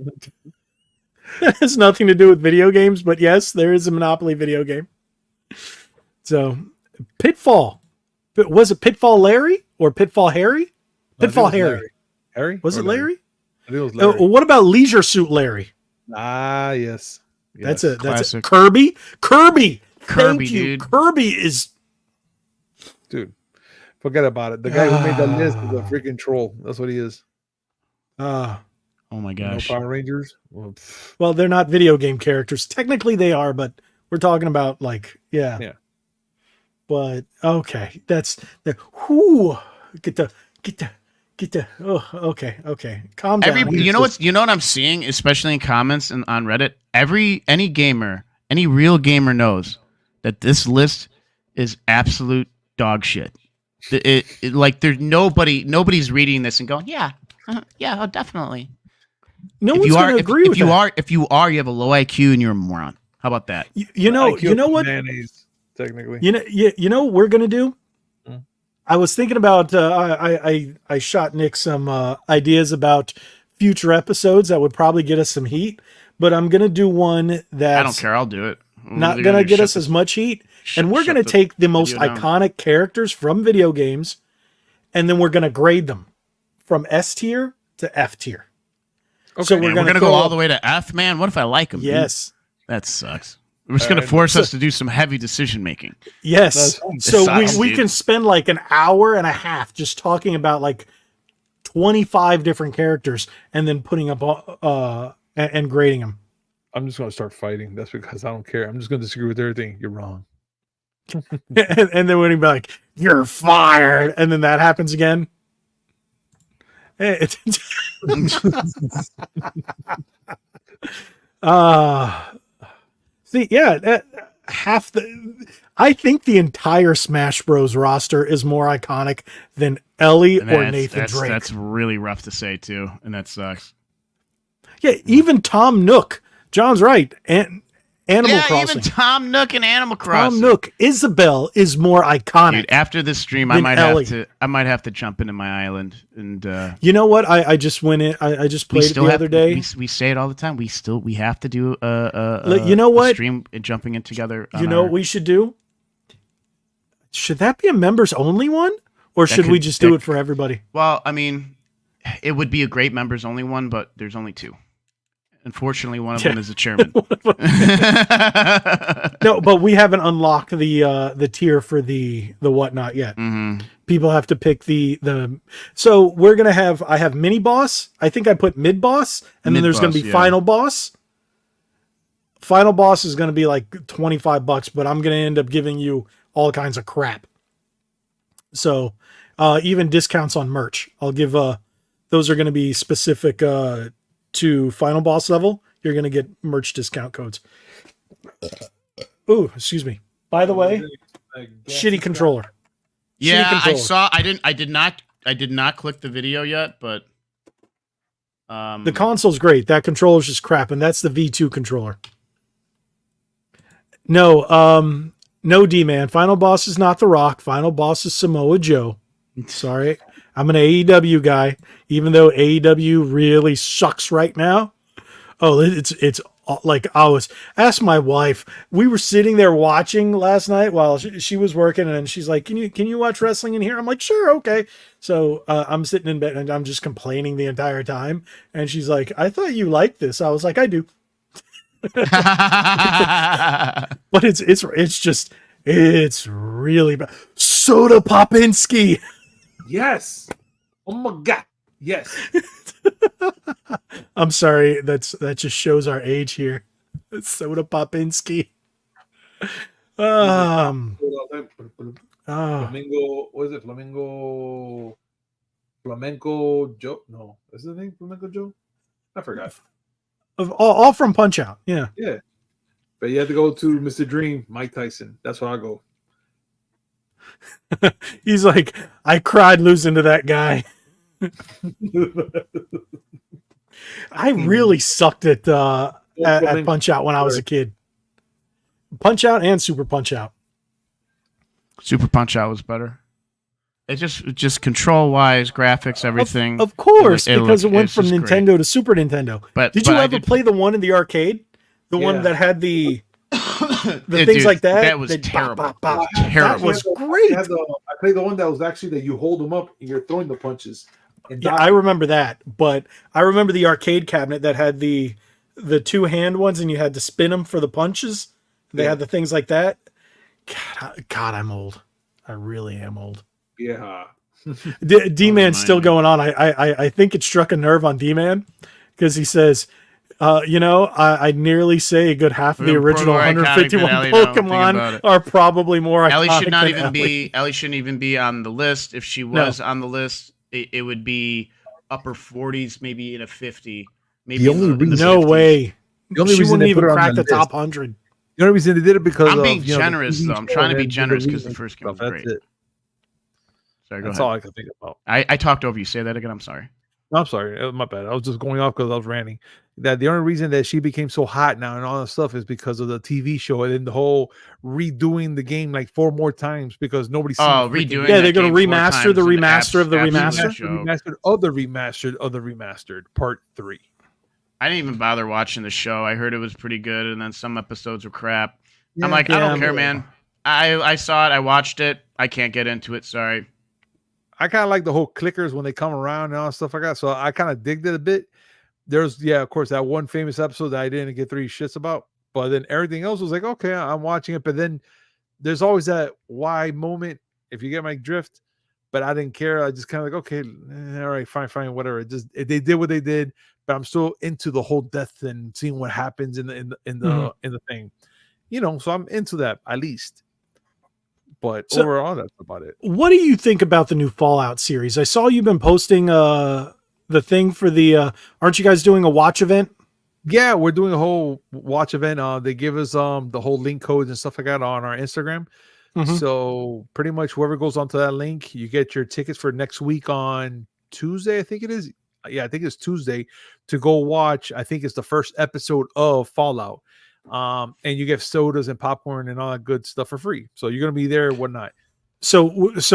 That has nothing to do with video games, but yes, there is a Monopoly video game. So, Pitfall. Was it Pitfall Larry or Pitfall Harry? Pitfall Harry. Harry? Was Or it Larry? I think it was Larry. What about Leisure Suit Larry? Ah, yes. That's a classic. Kirby. Kirby. Thank you. Dude. Kirby is Dude, forget about it. The guy who made that list is a freaking troll. That's what he is. uh Oh my No gosh. Power Rangers. Well, pff, well, they're not video game characters. Technically they are, but we're talking about yeah. But okay, that's the whoo. Get the oh, okay. Calm down. You know what I'm seeing, especially in comments and on Reddit. Any real gamer knows that this list is absolute dog shit. There's nobody's reading this and going, yeah, definitely. No one's going to agree with that. If you have a low IQ and you're a moron. How about that? You know what? Mayonnaise, technically. You know what we're gonna do? Hmm. I was thinking about I shot Nick some ideas about future episodes that would probably get us some heat, but I'm gonna do one that's I don't care. I'll do it. not gonna get us as much heat, and we're gonna take the most video down. iconic characters from video games, and then we're gonna grade them from S tier to F tier. Okay. So Man, we're we're gonna gonna go throw all up- the way to F, man. What if I like him? Yes. That sucks. We're just gonna force us to do some heavy decision making. Yes. That's- So sucks, we dude. can spend like an hour and a half just talking about like 25 different characters and then putting up and grading them. I'm just going to start fighting. That's because I don't care. I'm just going to disagree with everything. You're wrong. and then when he be like, "You're fired," and then that happens again. See, yeah, I think the entire Smash Bros roster is more iconic than Ellie or Nathan Drake. That's really rough to say too, and that sucks. Yeah, even Tom Nook. John's right. And Animal Crossing. Even Tom Nook and Animal Crossing. Tom Nook, Isabelle is more iconic. Dude, after this stream, I might have to jump into my island and. You know what? I just went in. I just played it the other day. We say it all the time. We have to do you know what? A stream and jumping in together. You know what we should do? Should that be a members only one, or should we just do it for everybody? Well, I mean, it would be a great members only one, but there's only two. Unfortunately, one of them is the chairman. No, but we haven't unlocked the tier for the whatnot yet. Mm-hmm. People have to pick the. So we're gonna have. I have mini boss. I think I put mid boss, and then there's gonna be final boss. Final boss is gonna be like $25, but I'm gonna end up giving you all kinds of crap. So even discounts on merch, I'll give. Those are gonna be specific. To final boss level, you're going to get merch discount codes. Ooh, excuse me. By the way, shitty controller. Yeah, shitty controller. I saw. I did not click the video yet, but the console's great. That controller's just crap, and that's the V2 controller. No, D-Man. Final boss is not The Rock. Final boss is Samoa Joe. Sorry. I'm an AEW guy, even though AEW really sucks right now. Oh, it's like ask my wife. We were sitting there watching last night while she was working, and she's like, "Can you watch wrestling in here?" I'm like, "Sure, okay." So I'm sitting in bed and I'm just complaining the entire time, and she's like, "I thought you liked this." I was like, "I do," but it's really bad. Soda Popinski. Yes. Oh my god. Yes. I'm sorry. That just shows our age here. Soda Popinski. Flamingo. What is it? Flamenco Joe? No. Is the name Flamenco Joe? I forgot. All from Punch Out. Yeah. Yeah. But you have to go to Mr. Dream, Mike Tyson. That's where I go. He's like, I cried losing to that guy. I really sucked at Punch Out when I was a kid. Punch Out and Super Punch Out. Super Punch Out was better. It just control wise, graphics, everything. Of course, because it went from Nintendo to Super Nintendo. But did you ever play the one in the arcade? The one that had the things like that? That was terrible. Terrible. That was great. I played the one that was actually that you hold them up and you're throwing the punches. Yeah, I remember that. But I remember the arcade cabinet that had the two-hand ones and you had to spin them for the punches. They had the things like that. God, I'm old. I really am old. Yeah. D-Man's still going on. I think it struck a nerve on D-Man because he says, I'd nearly say a good half of the original 151 Pokemon are probably more Ellie iconic should not than even be. Ellie shouldn't even be on the list. If she was on the list, it would be upper 40s, maybe in a 50. Maybe the only reason, no 50s. Way. The only she reason wouldn't even crack the list. top 100. The only reason they did it because I'm being generous, though. I'm trying to be generous because the first game was That's great. it. Sorry, go That's ahead. all I can think about. I talked over you. Say that again. I'm sorry. No, I'm sorry. My bad. I was just going off because I was ranting. That the only reason that she became so hot now and all that stuff is because of the TV show and then the whole redoing the game like 4 more times because nobody's seen redoing. Yeah, they're going to remaster the remaster of the remaster. Remastered of the remastered of the remastered part 3. I didn't even bother watching the show. I heard it was pretty good, and then some episodes were crap. Yeah, I'm like, I don't care, man. I saw it. I watched it. I can't get into it. Sorry. I kind of like the whole clickers when they come around and all stuff like that. So I kind of digged it a bit. There's, of course, that one famous episode that I didn't get 3 shits about. But then everything else was like, okay, I'm watching it. But then there's always that why moment, if you get my drift. But I didn't care. I just kind of like, okay, all right, fine, whatever. They did what they did. But I'm still into the whole death and seeing what happens in the thing. So I'm into that at least. But overall, that's about it. What do you think about the new Fallout series? I saw you've been posting the thing for the. Aren't you guys doing a watch event? Yeah, we're doing a whole watch event. They give us the whole link codes and stuff like that on our Instagram. Mhm. So pretty much whoever goes onto that link, you get your tickets for next week on Tuesday, I think it is. Yeah, I think it's Tuesday to go watch. I think it's the first episode of Fallout. And you get sodas and popcorn and all that good stuff for free. So you're gonna be there, whatnot. So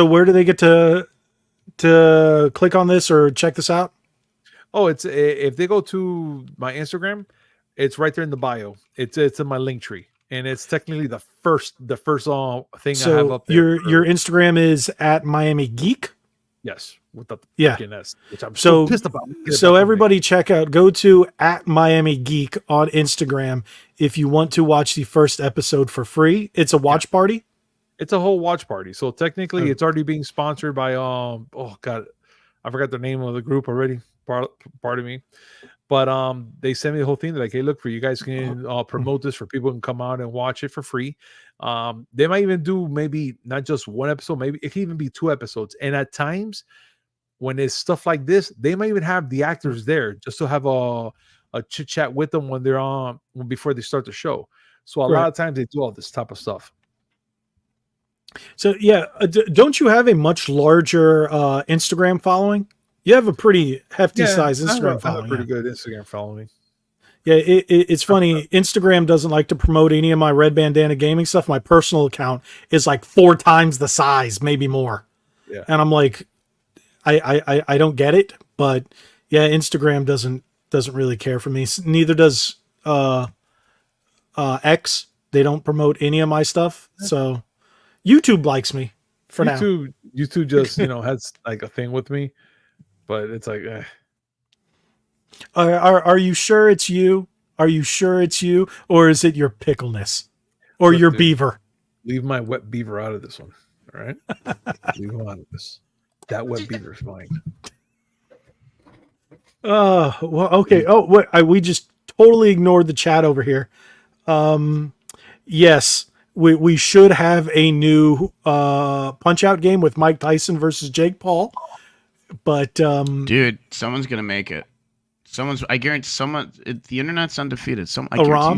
where do they get to click on this or check this out? Oh, it's if they go to my Instagram, it's right there in the bio. It's in my link tree, and it's technically the first thing I have So up there. your Instagram is at Miami Geek. Yes, with the Yeah. freaking S, which I'm So- so pissed about. Get it So back on everybody go to at Miami Geek on Instagram if you want to watch the first episode for free. It's a watch party. me. It's a whole watch party. So technically, Oh. it's already being sponsored by oh god, I forgot the name of the group already. Pardon me. But they sent me the whole thing. They're like, hey, look, for you guys can promote this for people who can come out and watch it for free. They might even do maybe not just one episode, maybe it can even be 2 episodes. And at times when it's stuff like this, they might even have the actors there just to have a chit chat with them when they're on before they start the show. So a Right. lot of times they do all this type of stuff. So yeah, don't you have a much larger Instagram following? You have a pretty hefty size I have Instagram a following. pretty Yeah, good Instagram following. yeah it's funny. Instagram doesn't like to promote any of my Red Bandana Gaming stuff. My personal account is like 4 times the size, maybe more. Yeah. And I'm like, I don't get it, but yeah, Instagram doesn't really care for me. Neither does X. They don't promote any of my stuff. So YouTube likes me for now. YouTube just has like a thing with me, but it's like Are you sure it's you? Are you sure it's you, or is it your pickleness, or Look, your dude. beaver? leave my wet beaver out of this one. All right, leave him out of this. That wet beaver is mine. Well, okay. Oh, what? We just totally ignored the chat over here. Yes, we should have a new Punch Out game with Mike Tyson versus Jake Paul, but Dude, someone's gonna make it. I guarantee someone. The internet's undefeated. I A guarantee ROM?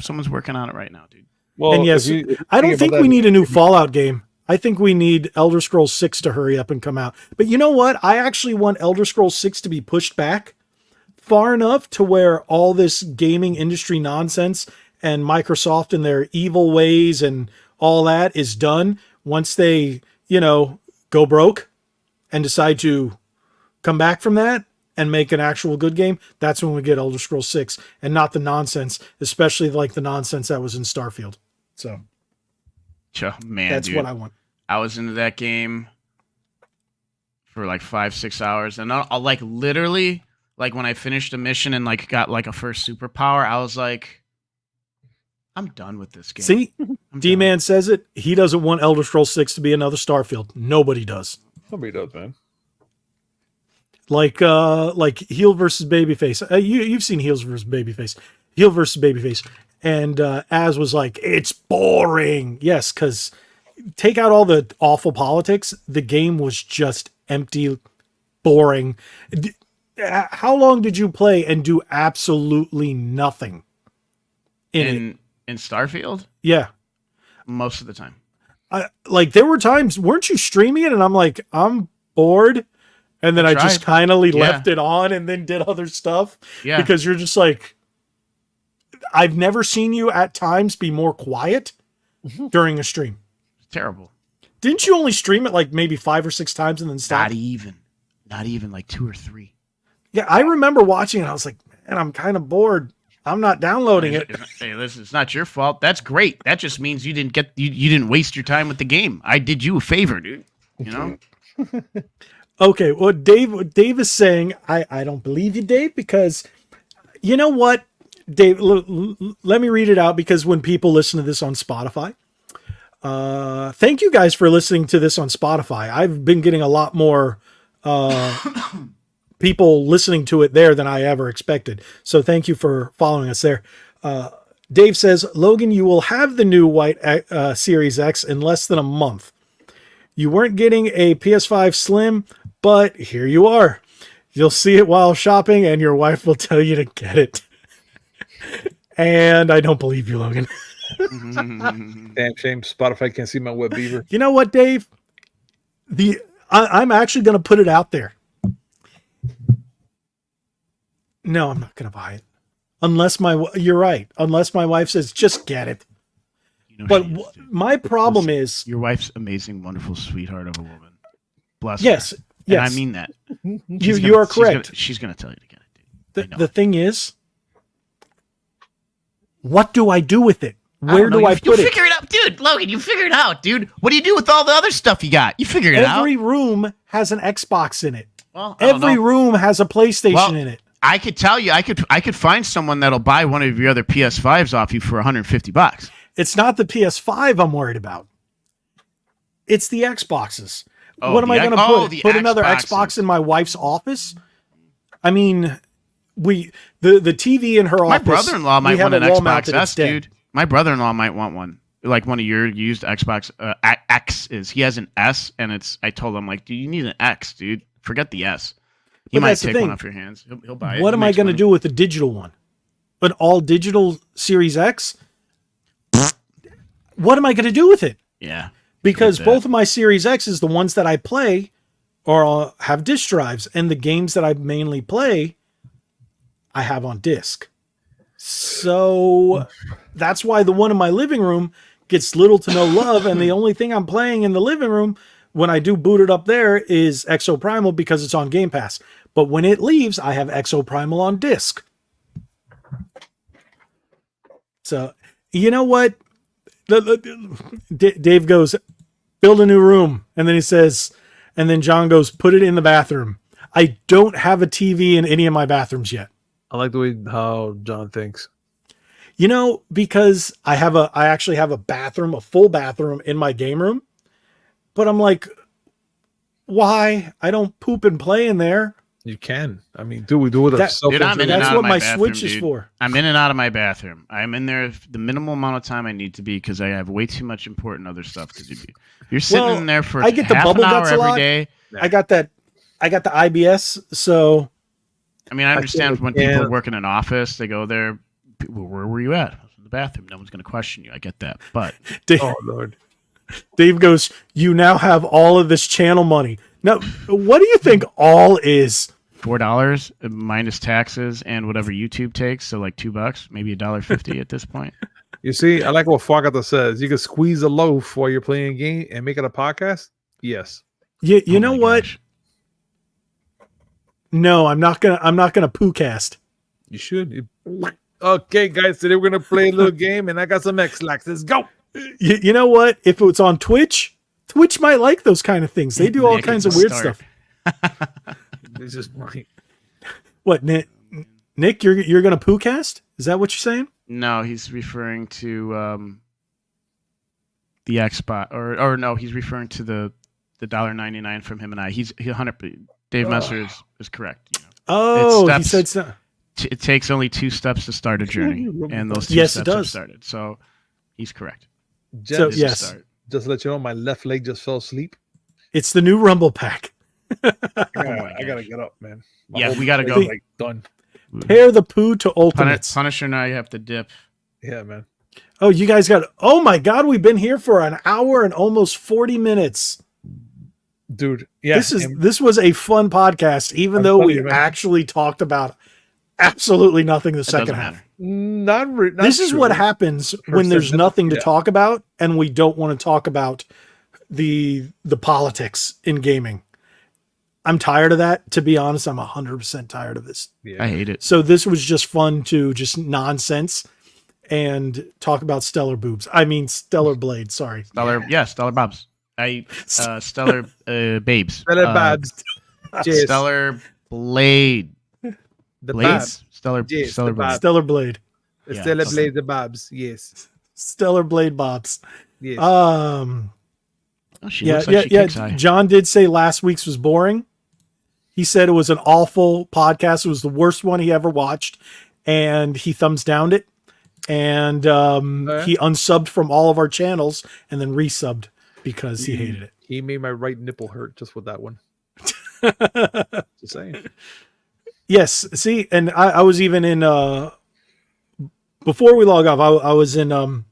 someone's working on it right now, dude. Well, and yes, if you I don't about think that, we need a new Fallout game. I think we need Elder Scrolls 6 to hurry up and come out. But you know what? I actually want Elder Scrolls 6 to be pushed back far enough to where all this gaming industry nonsense and Microsoft and their evil ways and all that is done. Once they, go broke and decide to come back from that and make an actual good game, that's when we get Elder Scrolls 6 and not the nonsense, especially like the nonsense that was in Starfield. So Oh, man, that's dude. what I want. I was into that game for like 5-6 hours, and I'll like literally like when I finished a mission and like got like a first superpower, I was like, I'm done with this game. See, I'm D-Man says it. He doesn't want Elder Scrolls 6 to be another Starfield. Nobody does. Nobody does, man. Like heel versus babyface. You've seen heels versus babyface. Heel versus babyface. And Az was like, it's boring. Yes, because take out all the awful politics, the game was just empty, boring. How long did you play and do absolutely nothing in it? in Starfield Yeah. most of the time. Like there were times, weren't you streaming it? And I'm like, I'm bored. And then I just tried. kind of left it on and then did other stuff. Yeah, Because you're just like, I've never seen you at times be more quiet during a stream. terrible. Didn't you only stream it like maybe 5 or 6 times and then stop? Not even like 2 or 3. Yeah, I remember watching it. I was like, man, I'm kind of bored. I'm not downloading it. Hey, listen, it's not your fault. That's great. That just means you didn't you didn't waste your time with the game. I did you a favor, dude. You know? Okay, well, Dave is saying, I don't believe you, Dave, because you know what, Dave, let me read it out, because when people listen to this on Spotify, thank you guys for listening to this on Spotify. I've been getting a lot more people listening to it there than I ever expected. So thank you for following us there. Dave says, Logan, you will have the new white Series X in less than a month. You weren't getting a PS5 Slim, but here you are. You'll see it while shopping and your wife will tell you to get it. And I don't believe you, Logan. Damn shame Spotify can't see my wet beaver. You know what, Dave? I'm actually going to put it out there. No, I'm not going to buy it. Unless you're right. Unless my wife says, just get it. You know But she is, dude. my problem is, Your wife's amazing, wonderful, sweetheart of a woman. Bless yes, her. And yes. I mean that. You are correct. She's gonna tell you to get it, dude. The thing is, what do I do with it? I Where don't do know. I You put it? figure it out, dude. Logan, you figure it out, dude. What do you do with all the other stuff you got? You figure it out. Every room has an Xbox in it. Well, I don't Every know. room has a PlayStation Well, in it. I could tell you, I could find someone that'll buy one of your other PS5s off you for $150. It's not the PS5 I'm worried about. It's the Xboxes. Oh, What am I going to put? the Put another Xboxes. Xbox in my wife's office? I mean, the TV in her My office. brother-in-law might we have want an a wall Xbox mounted, S, it's dead. dude. My brother-in-law might want one, like one of your used Xbox X is. He has an S, and I told him, like, dude, you need an X, dude. Forget the S. He But might that's the take one thing. off your hands. He'll buy it. What He am I makes going to money. do with the digital one? An all digital Series X? What am I going to do with it? Yeah. Because Forget that. both of my Series X's, the ones that I play, are have disk drives, and the games that I mainly play, I have on disc. So that's why the one in my living room gets little to no love, and the only thing I'm playing in the living room when I do boot it up there is Exo Primal because it's on Game Pass. But when it leaves, I have Exo Primal on disc. So you know what? Dave goes, build a new room. And then he says, and then John goes, put it in the bathroom. I don't have a TV in any of my bathrooms yet. I like the way how John thinks. You know, because I actually have a bathroom, a full bathroom in my game room. But I'm like, why? I don't poop and play in there. You can. I mean, dude, we do it with That- self. Dude, I'm in and That's out what of my bathroom, Switch is dude. for. I'm in and out of my bathroom. I'm in there the minimal amount of time I need to be because I have way too much important other stuff to do. You're sitting Well, in there for I get the half bubble an hour guts a every lot. day. I got the IBS, so I mean, I understand feel when like, people yeah. work in an office, they go there. Where were you at? I was in the bathroom. No one's going to question you. I get that. But Dave, Oh Lord. Dave goes, you now have all of this channel money. Now, what do you think all is? $4 minus taxes and whatever YouTube takes, so like $2, maybe $1.50 at this point. You see, I like what Fogata says. You can squeeze a loaf while you're playing a game and make it a podcast. Yes. You Oh know my what? gosh. No, I'm not gonna poo cast. You should. Okay, guys, today we're gonna play a little game, and I got some X-Lax. Let's go. You know what? If it's on Twitch might like those kind of things. They do all Nick, kinds it's of weird start. stuff. This is funny. What, Nick? You're gonna poo cast? Is that what you're saying? No, he's referring to the Xbox, or no, he's referring to the $1.99 from him and I. He 100. Dave Messer is correct. You know. Oh, he steps. said so. It takes only 2 steps to start a journey, and those 2 Yes, it steps have does. started. So he's correct. Just, So, It is a yes. start. just to let you know, my left leg just fell asleep. It's the new Rumble Pack. I my gotta gosh. get up, man. My Yeah, whole we gotta leg go. is, Like done. Pair the poo to ultimates. Punisher and I have to dip. Yeah, man. Oh, you guys got. Oh my God, we've been here for an hour and almost 40 minutes. Dude. Yeah. This was a fun podcast, even I'm though telling we you, man. actually talked about absolutely nothing the It second doesn't half. matter. not This is what happens when there's Percent- nothing to yeah. talk about and we don't want to talk about the politics in gaming. I'm tired of that. To be honest, I'm 100% tired of this. Yeah. I hate it. So this was just fun to just nonsense and talk about stellar boobs. I mean, stellar blade. Sorry. Stellar Bobs. Stellar Babes. Stellar Babs. Yes. Stellar Blade. The Blades? Babs. Stellar Yes, Stellar the Blades. Babs. Stellar blade. Yeah, Stellar something. Blade, the Babs. Yes. Stellar blade bobs. Yes. Oh, she Yeah, looks like she kicks high. John did say last week's was boring. He said it was an awful podcast. It was the worst one he ever watched, and he thumbs downed it. And yeah? he unsubbed from all of our channels and then resubbed because he hated it. He made my right nipple hurt just with that one. Just saying. Yes, see, and I was even in before we log off, I was in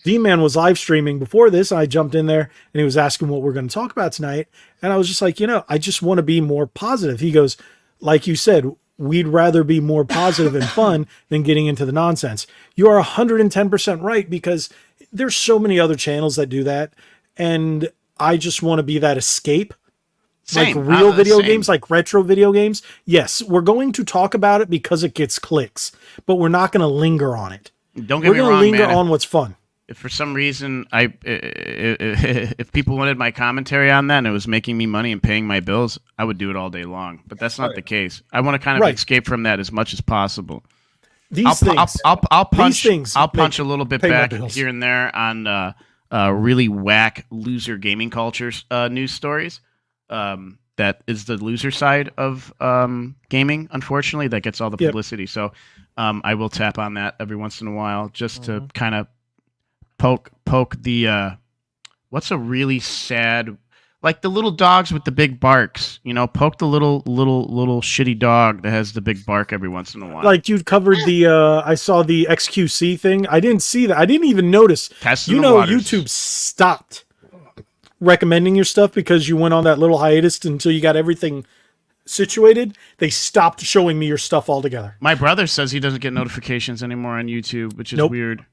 D-Man was live streaming before this. I jumped in there and he was asking what we're going to talk about tonight. And I was just like, I just want to be more positive. He goes, like you said, we'd rather be more positive and fun than getting into the nonsense. You are 110% right, because there's so many other channels that do that. And I just want to be that escape. Same. Like real video Same. games, like retro video games. Yes, we're going to talk about it because it gets clicks, but we're not going to linger on it. Don't get We're me going to wrong, linger man. on what's fun. If for some reason if people wanted my commentary on that and it was making me money and paying my bills, I would do it all day long. But that's not the case. I want to kind of escape from that as much as possible. I'll punch a little bit back here and there on really whack loser gaming cultures news stories. That is the loser side of gaming, unfortunately, that gets all the publicity. So I will tap on that every once in a while just to kind of poke the what's a really sad, like the little dogs with the big barks, poke the little shitty dog that has the big bark every once in a while. Like you covered the I saw the XQC thing. I didn't see that. I didn't even notice. YouTube stopped recommending your stuff because you went on that little hiatus until you got everything situated. They stopped showing me your stuff altogether. My brother says he doesn't get notifications anymore on YouTube, which is weird.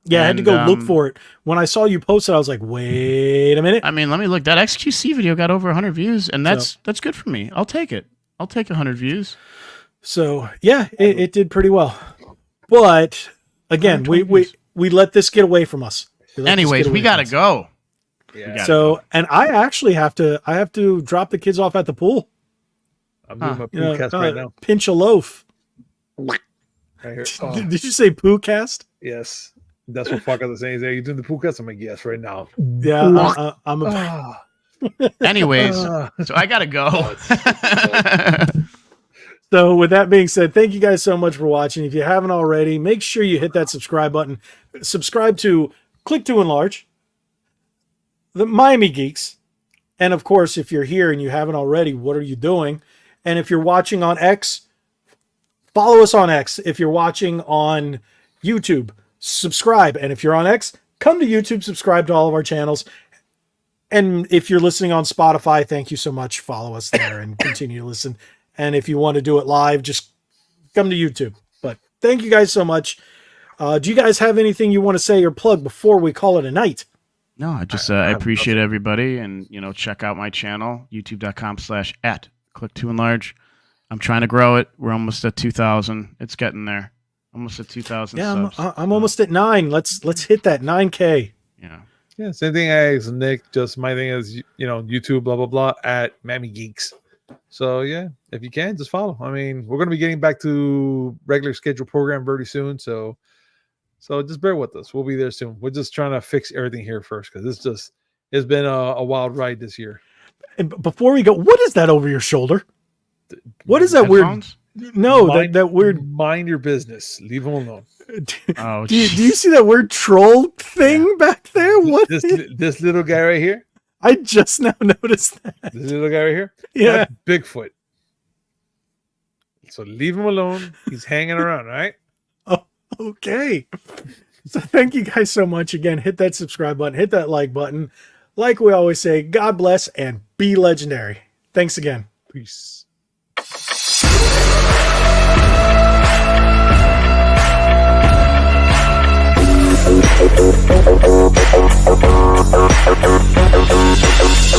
Yeah, I had to go look for it. When I saw you post it, I was like, wait a minute. I mean, let me look. That XQC video got over 100 views, and that's good for me. I'll take it. I'll take 100 views. So, yeah, it did pretty well. But, again, we let this get away from us. Anyways, we got to go. Yeah. So, and I actually have to drop the kids off at the pool. I'm doing my poo cast right now. Pinch a loaf. Right here. Oh, Did you say poo cast? yes. That's what fuck are saying. Are you doing the poo cast? I'm like, yes, right now. Yeah, I'm a... Ah. Anyways, so I got to go. So with that being said, thank you guys so much for watching. If you haven't already, make sure you hit that subscribe button. Subscribe to Click to Enlarge, the Miami Geeks, and of course, if you're here and you haven't already, what are you doing? And if you're watching on X, follow us on X. If you're watching on YouTube, subscribe. And if you're on X, come to YouTube, subscribe to all of our channels. And if you're listening on Spotify, thank you so much. Follow us there and continue to listen. And if you want to do it live, just come to YouTube. But thank you guys so much. Do you guys have anything you want to say or plug before we call it a night? No, I appreciate everybody, and check out my channel, youtube.com/@click2enlarge. I'm trying to grow it. We're almost at 2,000. It's getting there. Almost at 2,000 subs. I'm almost at 9. Let's hit that 9K. Yeah, same thing as Nick. Just my thing is, YouTube, blah, blah, blah, at Mammy Geeks. So, yeah, if you can, just follow. I mean, we're going to be getting back to regular scheduled program very soon. So just bear with us. We'll be there soon. We're just trying to fix everything here first because it's been a wild ride this year. And before we go, what is that over your shoulder? What is that Headphones? weird? No, that weird. Mind your business. Leave them alone. Oh, do you see that weird troll thing back there? What? This little guy right here? I just now noticed that. This little guy right here? Yeah. That's Bigfoot. So leave him alone. He's hanging around, right? Oh, okay. So thank you guys so much. Again, hit that subscribe button, hit that like button. Like we always say, God bless and be legendary. Thanks again. Peace. Thank you.